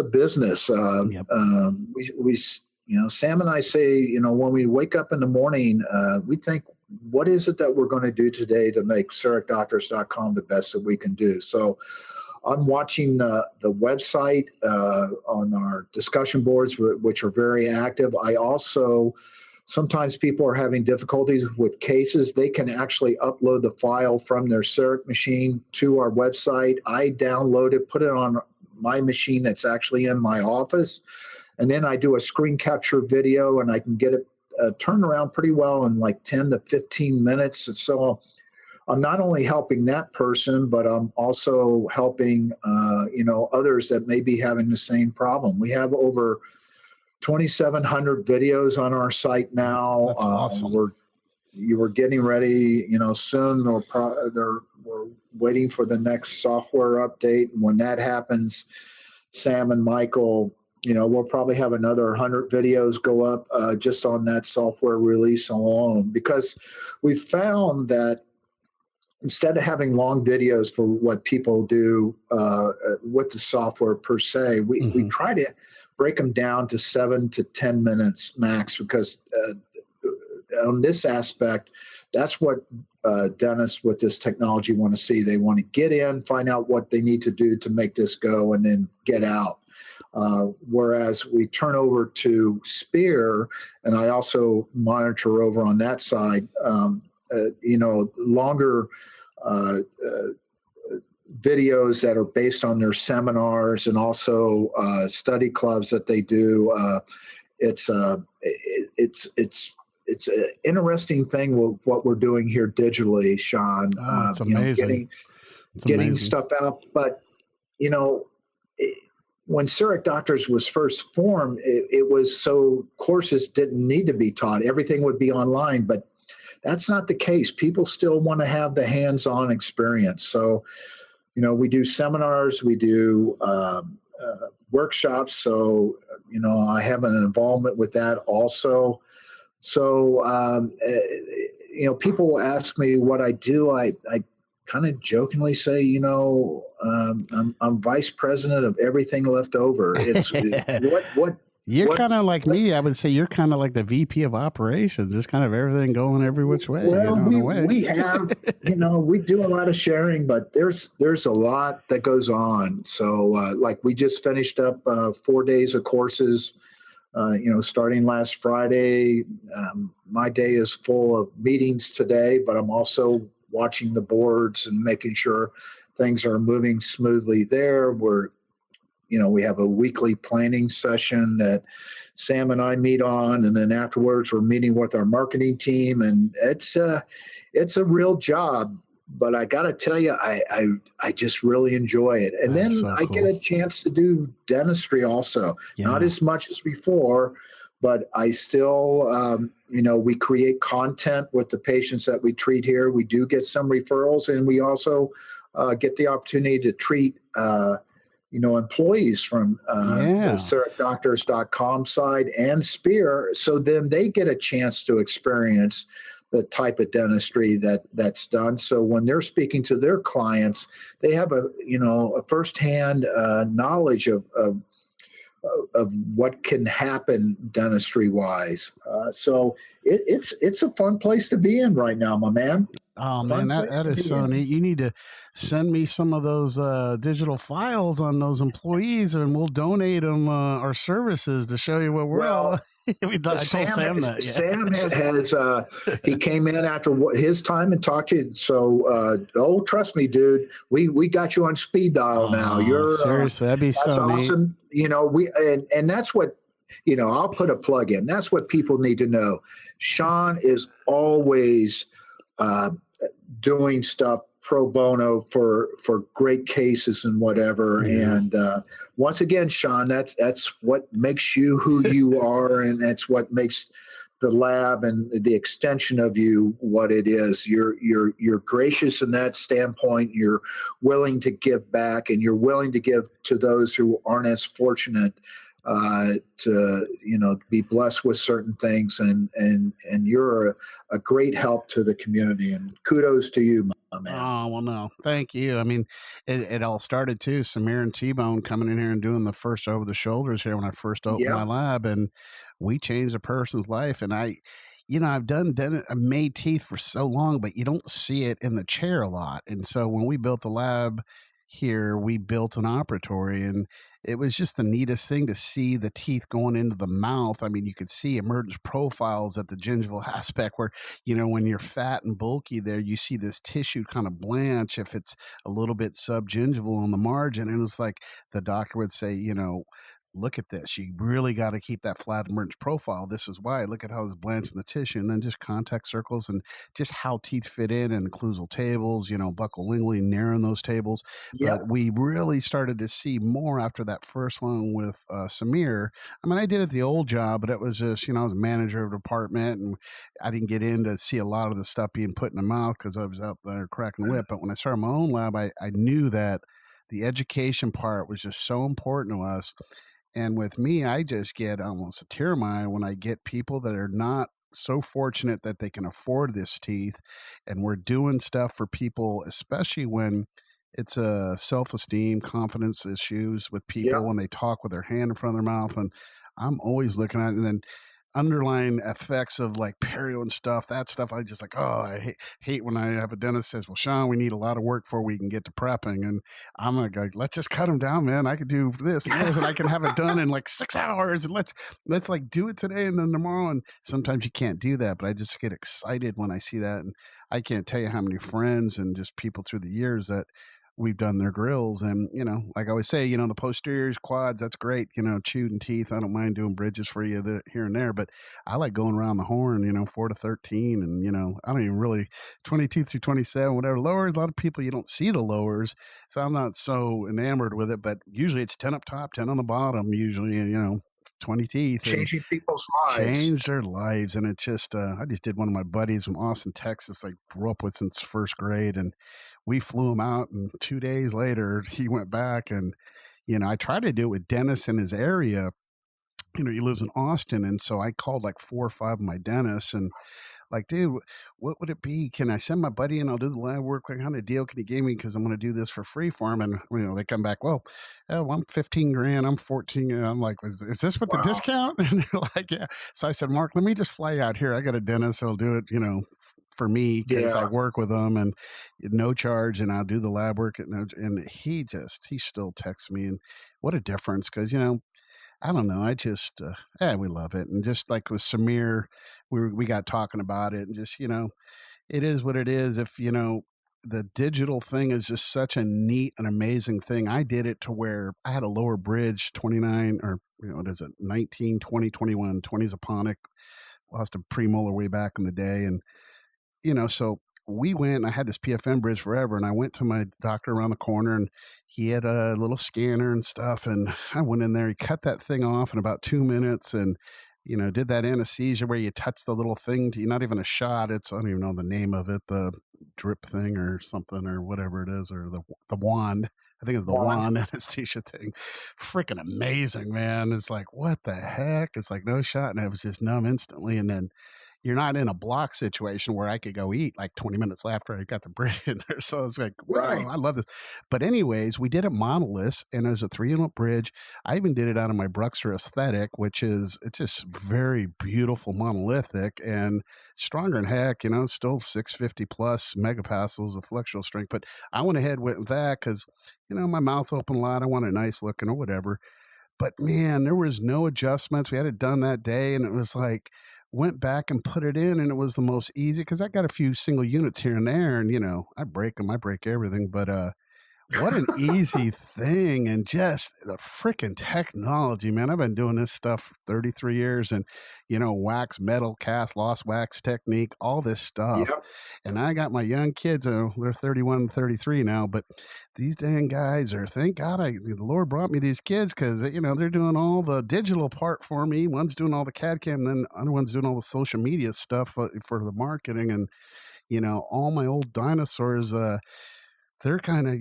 business. We Sam and I say, when we wake up in the morning, we think, what is it that we're going to do today to make CERECDoctors.com the best that we can do? So I'm watching the website on our discussion boards, which are very active. I also, sometimes people are having difficulties with cases. They can actually upload the file from their CEREC machine to our website. I download it, put it on my machine that's actually in my office, and then I do a screen capture video, and I can get it turned around pretty well in like 10 to 15 minutes. And so I'm not only helping that person, but I'm also helping, others that may be having the same problem. We have over 2,700 videos on our site now. That's awesome. We're getting ready, soon. We're waiting for the next software update. And when that happens, Sam and Michael, we'll probably have another 100 videos go up just on that software release alone, because we've found that instead of having long videos for what people do with the software per se, we try to break them down to 7 to 10 minutes max, because on this aspect, that's what dentists with this technology want to see. They want to get in, find out what they need to do to make this go, and then get out. Whereas we turn over to Spear, and I also monitor over on that side, longer videos that are based on their seminars and also study clubs that they do. It's an interesting thing with what we're doing here digitally, Sean. It's amazing. Getting stuff out, but when CEREC Doctors was first formed, it was so courses didn't need to be taught. Everything would be online, but that's not the case. People still want to have the hands-on experience. So, we do seminars, we do workshops. So, I have an involvement with that also. So, people ask me what I do. I kind of jokingly say, I'm vice president of everything left over. It's what You're kind of like me. I would say you're kind of like the VP of operations. Just kind of everything going every which way. Well, we have, we do a lot of sharing, but there's a lot that goes on. So like we just finished up 4 days of courses, starting last Friday. My day is full of meetings today, but I'm also watching the boards and making sure things are moving smoothly there. We have a weekly planning session that Sam and I meet on, and then afterwards we're meeting with our marketing team, and it's a real job. But I got to tell you, I just really enjoy it. And then I get a chance to do dentistry also, not as much as before, but I still, we create content with the patients that we treat here. We do get some referrals, and we also get the opportunity to treat employees from the CERECDoctors.com side and Spear. So then they get a chance to experience the type of dentistry that's done. So when they're speaking to their clients, they have a firsthand knowledge of what can happen dentistry wise. So it's a fun place to be in right now, my man. Oh man, that is so neat. You need to send me some of those digital files on those employees, and we'll donate them our services to show you what we're all. I told Sam that. Yeah. Sam has he came in after his time and talked to you. So, trust me, dude, we got you on speed dial now. You're seriously, that'd be so awesome. Neat. And that's what I'll put a plug in. That's what people need to know. Sean is always doing stuff pro bono for great cases and whatever. Yeah. And once again, Sean, that's what makes you who you are, and that's what makes the lab and the extension of you what it is. You're gracious in that standpoint. You're willing to give back, and you're willing to give to those who aren't as fortunate to be blessed with certain things, and you're a great help to the community, and kudos to you, my man. Oh, well, no, thank you. I mean, it all started too. Samir and T-Bone coming in here and doing the first over the shoulders here when I first opened my lab, and we changed a person's life. And I've made teeth for so long, but you don't see it in the chair a lot. And so when we built the lab here, we built an operatory, and it was just the neatest thing to see the teeth going into the mouth. I mean, you could see emergence profiles at the gingival aspect where, when you're fat and bulky there, you see this tissue kind of blanch if it's a little bit subgingival on the margin. And it's like the doctor would say, look at this. You really got to keep that flat emergence profile. This is why. Look at how it's blanched in the tissue. And then just contact circles and just how teeth fit in occlusal tables, buccolingually narrowing those tables. Yeah. But we really started to see more after that first one with Samir. I mean, I did it the old job, but it was just, I was a manager of a department, and I didn't get in to see a lot of the stuff being put in the mouth because I was out there cracking the whip. But when I started my own lab, I knew that the education part was just so important to us. And with me, I just get almost a tear in my eye when I get people that are not so fortunate that they can afford this teeth. And we're doing stuff for people, especially when it's a self-esteem, confidence issues with people when they talk with their hand in front of their mouth. And I'm always looking at it. And then underlying effects of like perio and stuff, that stuff, I just I hate when I have a dentist says, well, Sean, we need a lot of work before we can get to prepping. And I'm like, let's just cut them down, man. I could do this and this, and I can have it done in like 6 hours, and let's like do it today and then tomorrow. And sometimes you can't do that, but I just get excited when I see that. And I can't tell you how many friends and just people through the years that we've done their grills. And, like I always say, the posteriors, quads, that's great, chewing teeth. I don't mind doing bridges for you here and there, but I like going around the horn, 4 to 13. And, I don't even really 22 through 27, whatever. Lowers, a lot of people, you don't see the lowers. So I'm not so enamored with it, but usually it's 10 up top, 10 on the bottom, usually, 20 teeth. Changing people's lives. Change their lives. And it's just, I just did one of my buddies from Austin, Texas, I grew up with since first grade. And we flew him out, and 2 days later, he went back. And, I tried to do it with dentists in his area. He lives in Austin. And so I called like 4 or 5 of my dentists and like, dude, what would it be? Can I send my buddy and I'll do the lab work? What kind of deal can you give me? Because I'm going to do this for free for him. And, they come back, well, I'm 15 grand. I'm 14. And I'm like, is this with the discount? And they're like, yeah. So I said, Mark, let me just fly out here. I got a dentist. He'll do it, for me because I work with him and no charge, and I'll do the lab work. And he still texts me, and what a difference. Cause I don't know. I just, we love it. And just like with Samir, we got talking about it, and just, it is what it is. If, the digital thing is just such a neat and amazing thing. I did it to where I had a lower bridge, 29 or, what is it? 19, 20, 21, 20's a Ponic, lost a premolar way back in the day. And, so we went, I had this PFM bridge forever, and I went to my doctor around the corner, and he had a little scanner and stuff. And I went in there, he cut that thing off in about 2 minutes, and, did that anesthesia where you touch the little thing not even a shot. I don't even know the name of it, the drip thing or something or whatever it is, or the wand. I think it's the wand anesthesia thing. Freaking amazing, man. It's like, what the heck? It's like no shot. And I was just numb instantly. And then you're not in a block situation where I could go eat like 20 minutes after I got the bridge in there. So it's like, wow, I love this. But anyways, we did it monolith, and it was a 3-unit bridge. I even did it out of my Bruxer aesthetic, it's just very beautiful monolithic and stronger than heck, still 650 plus megapascals of flexural strength. But I went ahead with that because, my mouth's open a lot. I want it nice looking or whatever. But man, there was no adjustments. We had it done that day, and it was like, went back and put it in, and it was the most easy because I got a few single units here and there, and I break them, I break everything. But what an easy thing, and just the freaking technology, man. I've been doing this stuff for 33 years, and wax, metal, cast, lost wax technique, all this stuff. Yep. And I got my young kids, they're 31 and 33 now, but these dang guys thank God the Lord brought me these kids, because they're doing all the digital part for me. One's doing all the CAD CAM, and then the other one's doing all the social media stuff for the marketing. And all my old dinosaurs, they're kind of,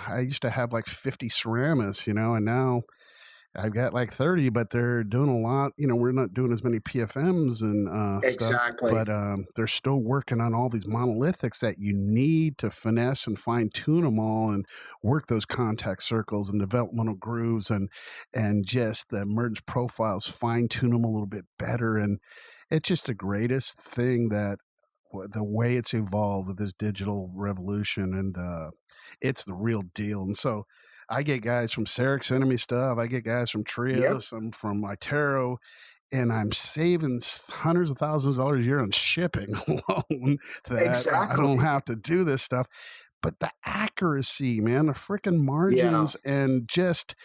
I used to have like 50 ceramists, and now I've got like 30, but they're doing a lot. We're not doing as many PFMs and Exactly. stuff, but they're still working on all these monolithics that you need to finesse and fine tune them all, and work those contact circles and developmental grooves, and just the merge profiles, fine tune them a little bit better. And it's just the greatest thing, that the way it's evolved with this digital revolution, and it's the real deal. And so I get guys from Sarek sending me stuff. I get guys from Trios, I'm from Itero, and I'm saving hundreds of thousands of dollars a year on shipping alone, that Exactly. I don't have to do this stuff. But the accuracy, man, the freaking margins, and just,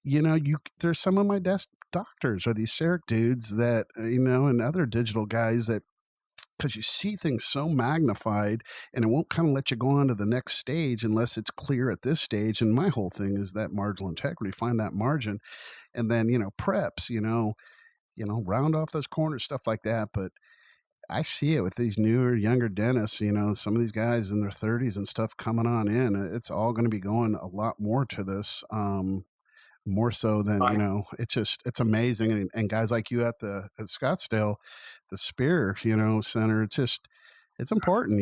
there's some of my desk doctors are these Sarek dudes that, and other digital guys that, because you see things so magnified, and it won't kind of let you go on to the next stage unless it's clear at this stage. And my whole thing is that marginal integrity, find that margin, and then, preps, round off those corners, stuff like that. But I see it with these newer, younger dentists, some of these guys in their 30s and stuff coming on in. It's all going to be going a lot more to this. More so than, it's amazing. And guys like you at Scottsdale, the Spear, center, it's important,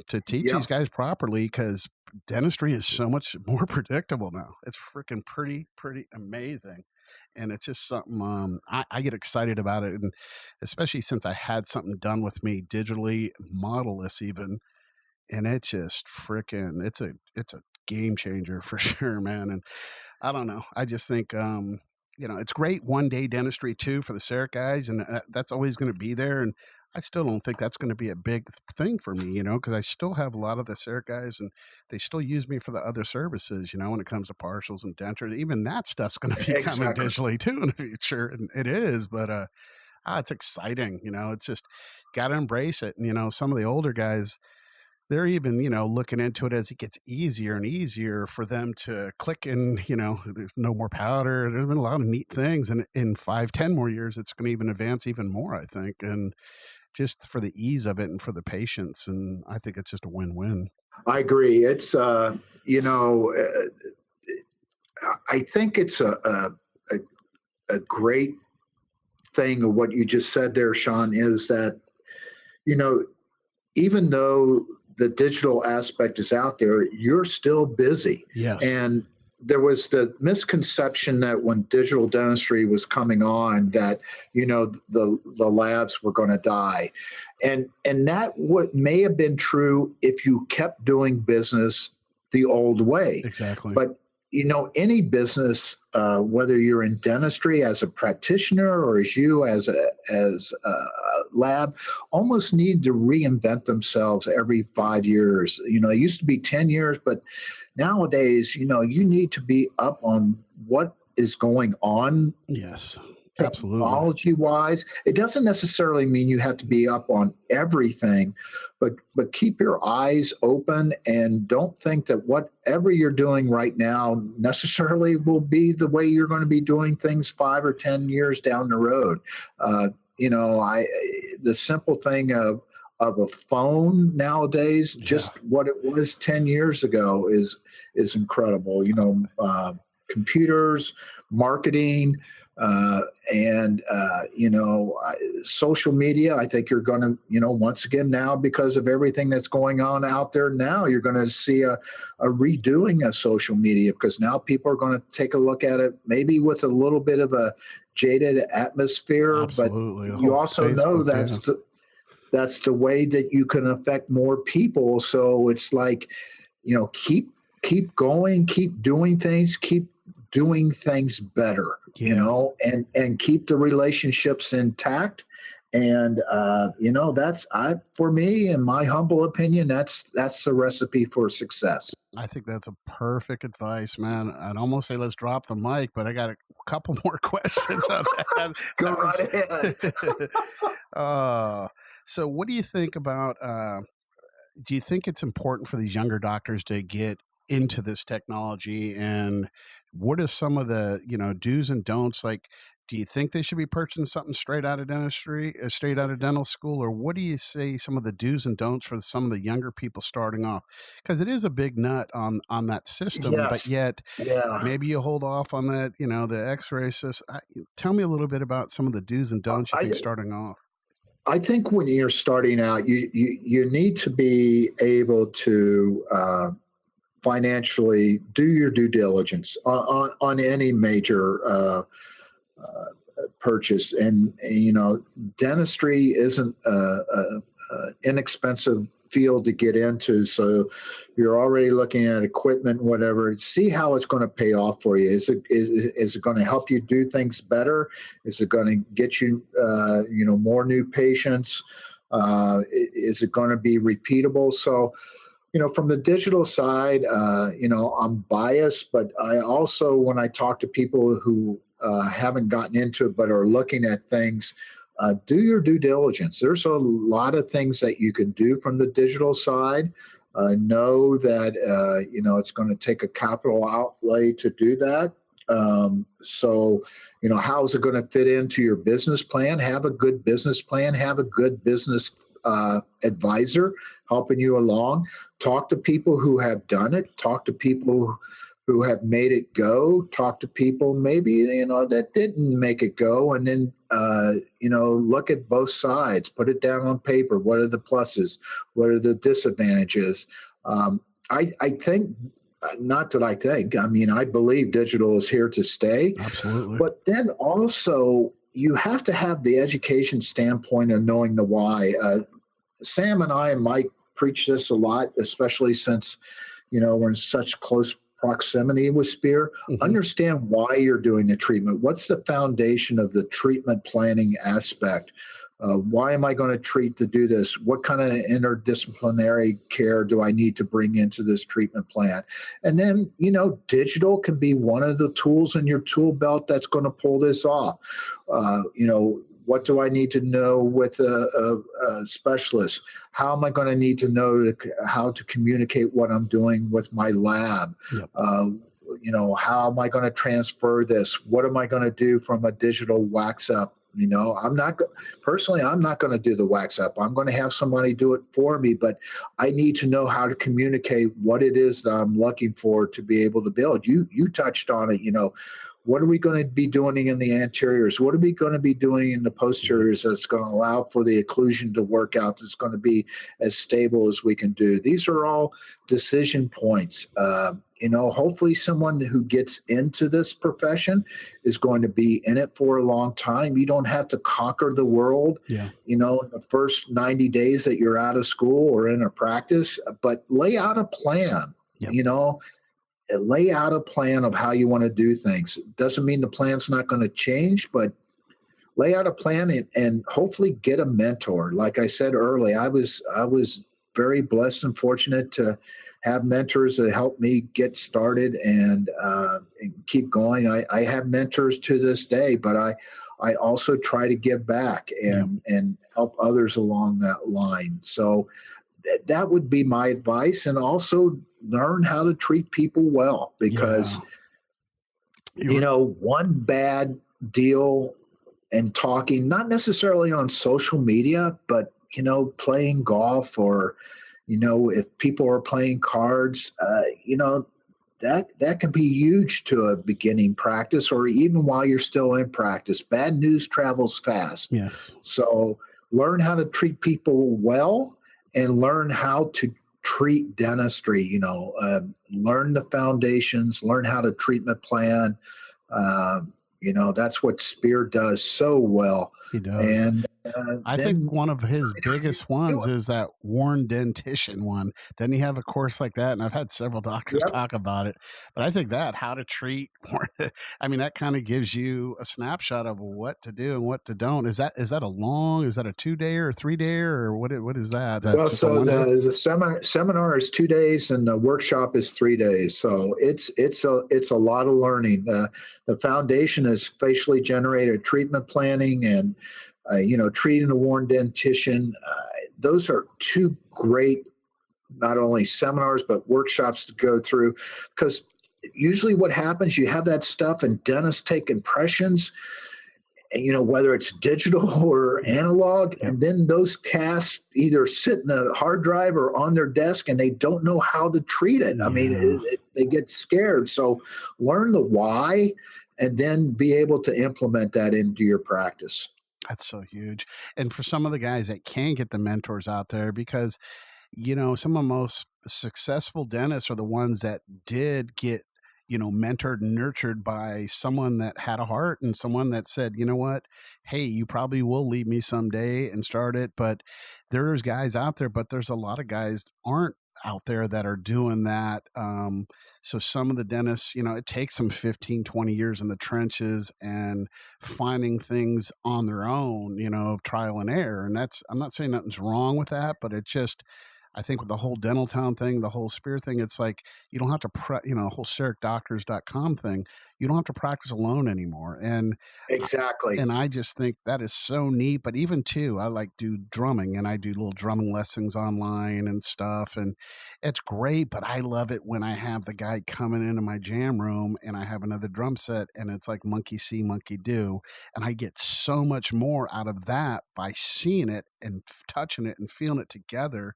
to teach these guys properly, because dentistry is so much more predictable now. It's freaking pretty amazing. And it's just something, I get excited about it. And especially since I had something done with me digitally, modelless even, and it's just freaking, it's a game changer for sure, man. And I don't know. I just think, it's great one-day dentistry too for the Sarek guys, and that's always going to be there. And I still don't think that's going to be a big thing for me, because I still have a lot of the Sarek guys, and they still use me for the other services, when it comes to partials and denture. Even that stuff's going to be coming digitally too in the future, and it is. But it's exciting. It's just got to embrace it. And some of the older guys, they're even, looking into it as it gets easier and easier for them to click in, there's no more powder. There's been a lot of neat things. And in 5-10 more years, it's going to even advance even more, I think. And just for the ease of it and for the patients. And I think it's just a win-win. I agree. It's, I think it's a great thing of what you just said there, Sean, is that, even though the digital aspect is out there, you're still busy. Yes. And there was the misconception that when digital dentistry was coming on, that, the labs were going to die. And that what may have been true if you kept doing business the old way. Exactly. But any business, whether you're in dentistry as a practitioner or as a lab, almost need to reinvent themselves every 5 years. It used to be 10 years, but nowadays, you need to be up on what is going on. Yes. Absolutely. Technology-wise, it doesn't necessarily mean you have to be up on everything, but keep your eyes open, and don't think that whatever you're doing right now necessarily will be the way you're going to be doing things 5 or 10 years down the road. The simple thing of a phone nowadays, just what it was 10 years ago is incredible. Computers, marketing, and social media. I think you're going to, once again now, because of everything that's going on out there now, you're going to see a redoing of social media, because now people are going to take a look at it maybe with a little bit of a jaded atmosphere. Absolutely. But you also know that's the way that you can affect more people. So it's like, keep going, keep doing things, keep doing things better, and keep the relationships intact, And for me, in my humble opinion, that's the recipe for success. I think that's a perfect advice, man. I'd almost say let's drop the mic, but I got a couple more questions on that. Go right ahead. So what do you think about, do you think it's important for these younger doctors to get into this technology, and what are some of the, do's and don'ts? Like, do you think they should be purchasing something straight out of dentistry, straight out of dental school, or what do you say some of the do's and don'ts for some of the younger people starting off? Because it is a big nut on that system, Yes. but yet maybe you hold off on that, the X-ray system. Tell me a little bit about some of the do's and don'ts you think starting off. I think when you're starting out, you need to be able to financially do your due diligence on any major purchase, and dentistry isn't a inexpensive field to get into, so you're already looking at equipment, whatever. See how it's going to pay off for you. Is it going to help you do things better? Is it going to get you more new patients? Is it going to be repeatable? So from the digital side, I'm biased, but I also, when I talk to people who haven't gotten into it but are looking at things, do your due diligence. There's a lot of things that you can do from the digital side. Know that it's going to take a capital outlay to do that. So how's it going to fit into your business plan? Have a good business plan. Have a good business advisor helping you along. Talk to people who have done it. Talk to people who have made it go. Talk to people maybe that didn't make it go, and then look at both sides. Put it down on paper. What are the pluses? What are the disadvantages? I think. Not that I think. I mean, I believe digital is here to stay. Absolutely. But then also, you have to have the education standpoint of knowing the why. Sam and I and Mike preach this a lot, especially since, we're in such close proximity with Spear. Mm-hmm. Understand why you're doing the treatment. What's the foundation of the treatment planning aspect? Why am I going to do this? What kind of interdisciplinary care do I need to bring into this treatment plan? And then, digital can be one of the tools in your tool belt that's going to pull this off. What do I need to know with a specialist? How am I going to need to know how to communicate what I'm doing with my lab? Yep. How am I going to transfer this? What am I going to do from a digital wax up? I'm not going to do the wax up. I'm going to have somebody do it for me, but I need to know how to communicate what it is that I'm looking for to be able to build. You touched on it, what are we going to be doing in the anteriors? What are we going to be doing in the posteriors that's going to allow for the occlusion to work out, that's going to be as stable as we can do? These are all decision points. Hopefully someone who gets into this profession is going to be in it for a long time. You don't have to conquer the world, in the first 90 days that you're out of school or in a practice, but lay out a plan, lay out a plan of how you want to do things. Doesn't mean the plan's not going to change, but lay out a plan and hopefully get a mentor. Like I said earlier, I was very blessed and fortunate to have mentors that helped me get started and keep going. I have mentors to this day, but I also try to give back and help others along that line. So that would be my advice. And also learn how to treat people well, because, one bad deal and talking, not necessarily on social media, but, playing golf or, if people are playing cards, that can be huge to a beginning practice, or even while you're still in practice. Bad news travels fast. Yes. So learn how to treat people well and learn how to treat dentistry, learn the foundations, learn how to treatment plan, That's what Spear does so well. He does. And I think one of his biggest ones is that worn dentition one. Doesn't he have a course like that? And I've had several doctors talk about it. But I think that how to treat I mean, that kind of gives you a snapshot of what to do and what to don't. Is that a 2-day or 3-day or what is that? Well, so the seminar is 2 days and the workshop is 3 days. So it's a lot of learning. The foundation is facially generated treatment planning and treating a worn dentition. Those are 2 great, not only seminars, but workshops to go through. Because usually what happens, you have that stuff and dentists take impressions, and, whether it's digital or analog, and then those casts either sit in the hard drive or on their desk and they don't know how to treat it. I mean, they get scared. So learn the why and then be able to implement that into your practice. That's so huge. And for some of the guys that can get the mentors out there, because, some of the most successful dentists are the ones that did get, mentored and nurtured by someone that had a heart and someone that said, you know what, hey, you probably will leave me someday and start it. But there's guys out there, but there's a lot of guys aren't out there that are doing that. So some of the dentists, it takes them 15, 20 years in the trenches and finding things on their own, of trial and error. And I'm not saying nothing's wrong with that, but it just, I think with the whole Dental Town thing, the whole Spear thing, it's like you don't have to, the whole SericDoctors.com thing, you don't have to practice alone anymore. And exactly. And I just think that is so neat. But even too, I do drumming and I do little drumming lessons online and stuff. And it's great, but I love it when I have the guy coming into my jam room and I have another drum set and it's like monkey see, monkey do. And I get so much more out of that by seeing it and touching it and feeling it together.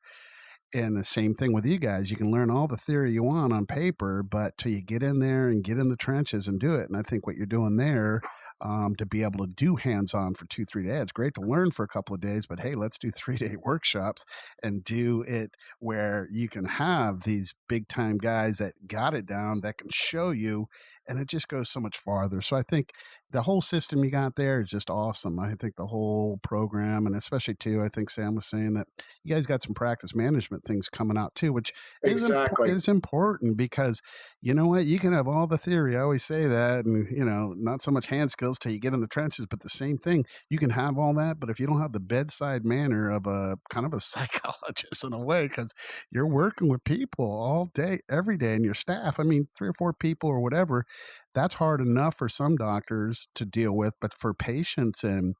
And the same thing with you guys. You can learn all the theory you want on paper, but till you get in there and get in the trenches and do it. And I think what you're doing there, to be able to do hands-on for 2-3 days, it's great to learn for a couple of days, but hey, let's do 3-day workshops and do it where you can have these big-time guys that got it down that can show you, and it just goes so much farther. So I think the whole system you got there is just awesome. I think the whole program, and especially too, I think Sam was saying that you guys got some practice management things coming out too, which is important because you know what? You can have all the theory. I always say that, and not so much hand skills till you get in the trenches, but the same thing, you can have all that, but if you don't have the bedside manner of a kind of a psychologist in a way, because you're working with people all day, every day, and your staff, 3 or 4 people or whatever, that's hard enough for some doctors to deal with, but for patients and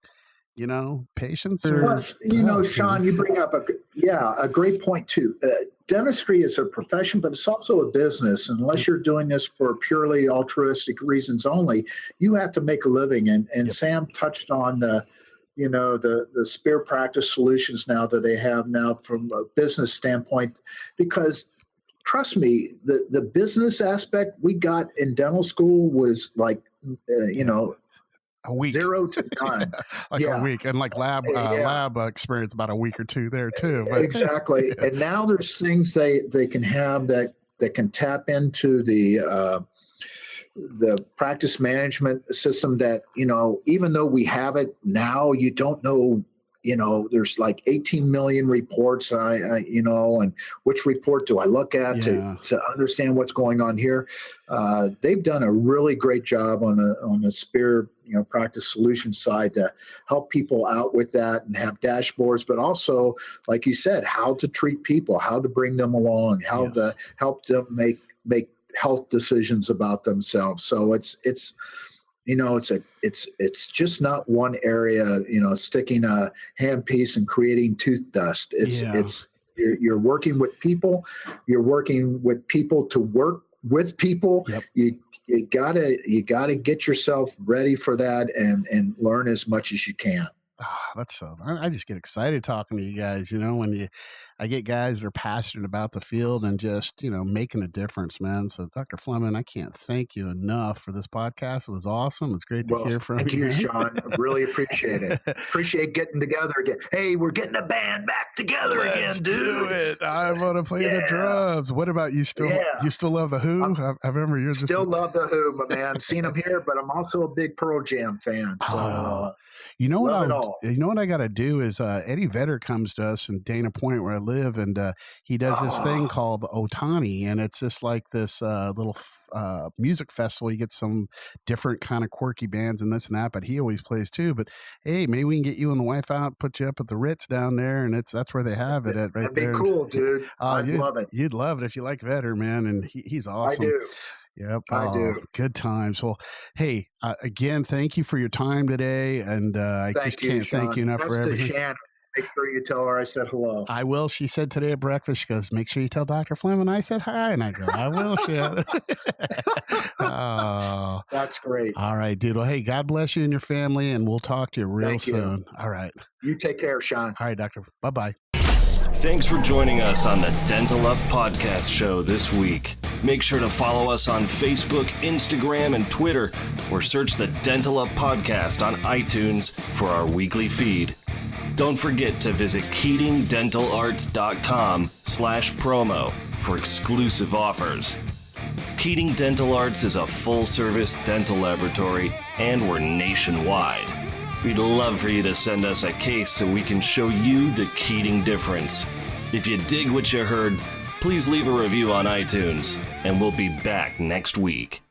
patients are. Plus, Sean, you bring up a great point too. Dentistry is a profession, but it's also a business. Unless you're doing this for purely altruistic reasons only, you have to make a living. And Sam touched on the Spear practice solutions now that they have now from a business standpoint, because trust me, the business aspect we got in dental school was like, a week, 0 to 9, a week, and like lab experience about a week or 2 there too. But, exactly. And now there's things they can have that can tap into the practice management system that, even though we have it now, you don't know. There's like 18 million reports, and which report do I look at to understand what's going on here? They've done a really great job on the Spear, practice solution side to help people out with that and have dashboards, but also, like you said, how to treat people, how to bring them along, how to help them make health decisions about themselves. So it's just not one area, sticking a handpiece and creating tooth dust. You're working with people. You're working with people to work with people. Yep. You gotta get yourself ready for that and learn as much as you can. Oh, that's so. I just get excited talking to you guys. When I get guys that are passionate about the field and just, making a difference, man. So Dr. Fleming, I can't thank you enough for this podcast. It was awesome. It's great to hear from you. Thank you, Sean. I really appreciate it. Appreciate getting together again. Hey, we're getting the band back together again, dude. Do it. I want to play the drums. What about you? You still love the Who? I remember you're just still love the Who, my man. Seen them here, but I'm also a big Pearl Jam fan. So you know what I got to do is Eddie Vedder comes to us in Dana Point where I live, and he does this thing called Otani, and it's just like this little music festival. You get some different kind of quirky bands and this and that, but he always plays too. But hey, maybe we can get you and the wife out, put you up at the Ritz down there, and that's where they have it at right there. That'd be cool, dude. I'd love it. You'd love it if you like Vedder, man, and he's awesome. I do. Yep. I do. Good times. Well, hey, again, thank you for your time today. And I just can't thank you enough for everything. Shannon. Make sure you tell her I said hello. I will. She said today at breakfast, she goes, make sure you tell Dr. Fleming I said hi. And I go, I will, Shannon. Oh, that's great. All right, dude. Well, hey, God bless you and your family, and we'll talk to you real soon. All right. You take care, Sean. All right, Doctor. Bye-bye. Thanks for joining us on the Dental Up Podcast Show this week. Make sure to follow us on Facebook, Instagram, and Twitter, or search the Dental Up Podcast on iTunes for our weekly feed. Don't forget to visit KeatingDentalArts.com/promo for exclusive offers. Keating Dental Arts is a full-service dental laboratory, and we're nationwide. We'd love for you to send us a case so we can show you the Keating difference. If you dig what you heard, please leave a review on iTunes, and we'll be back next week.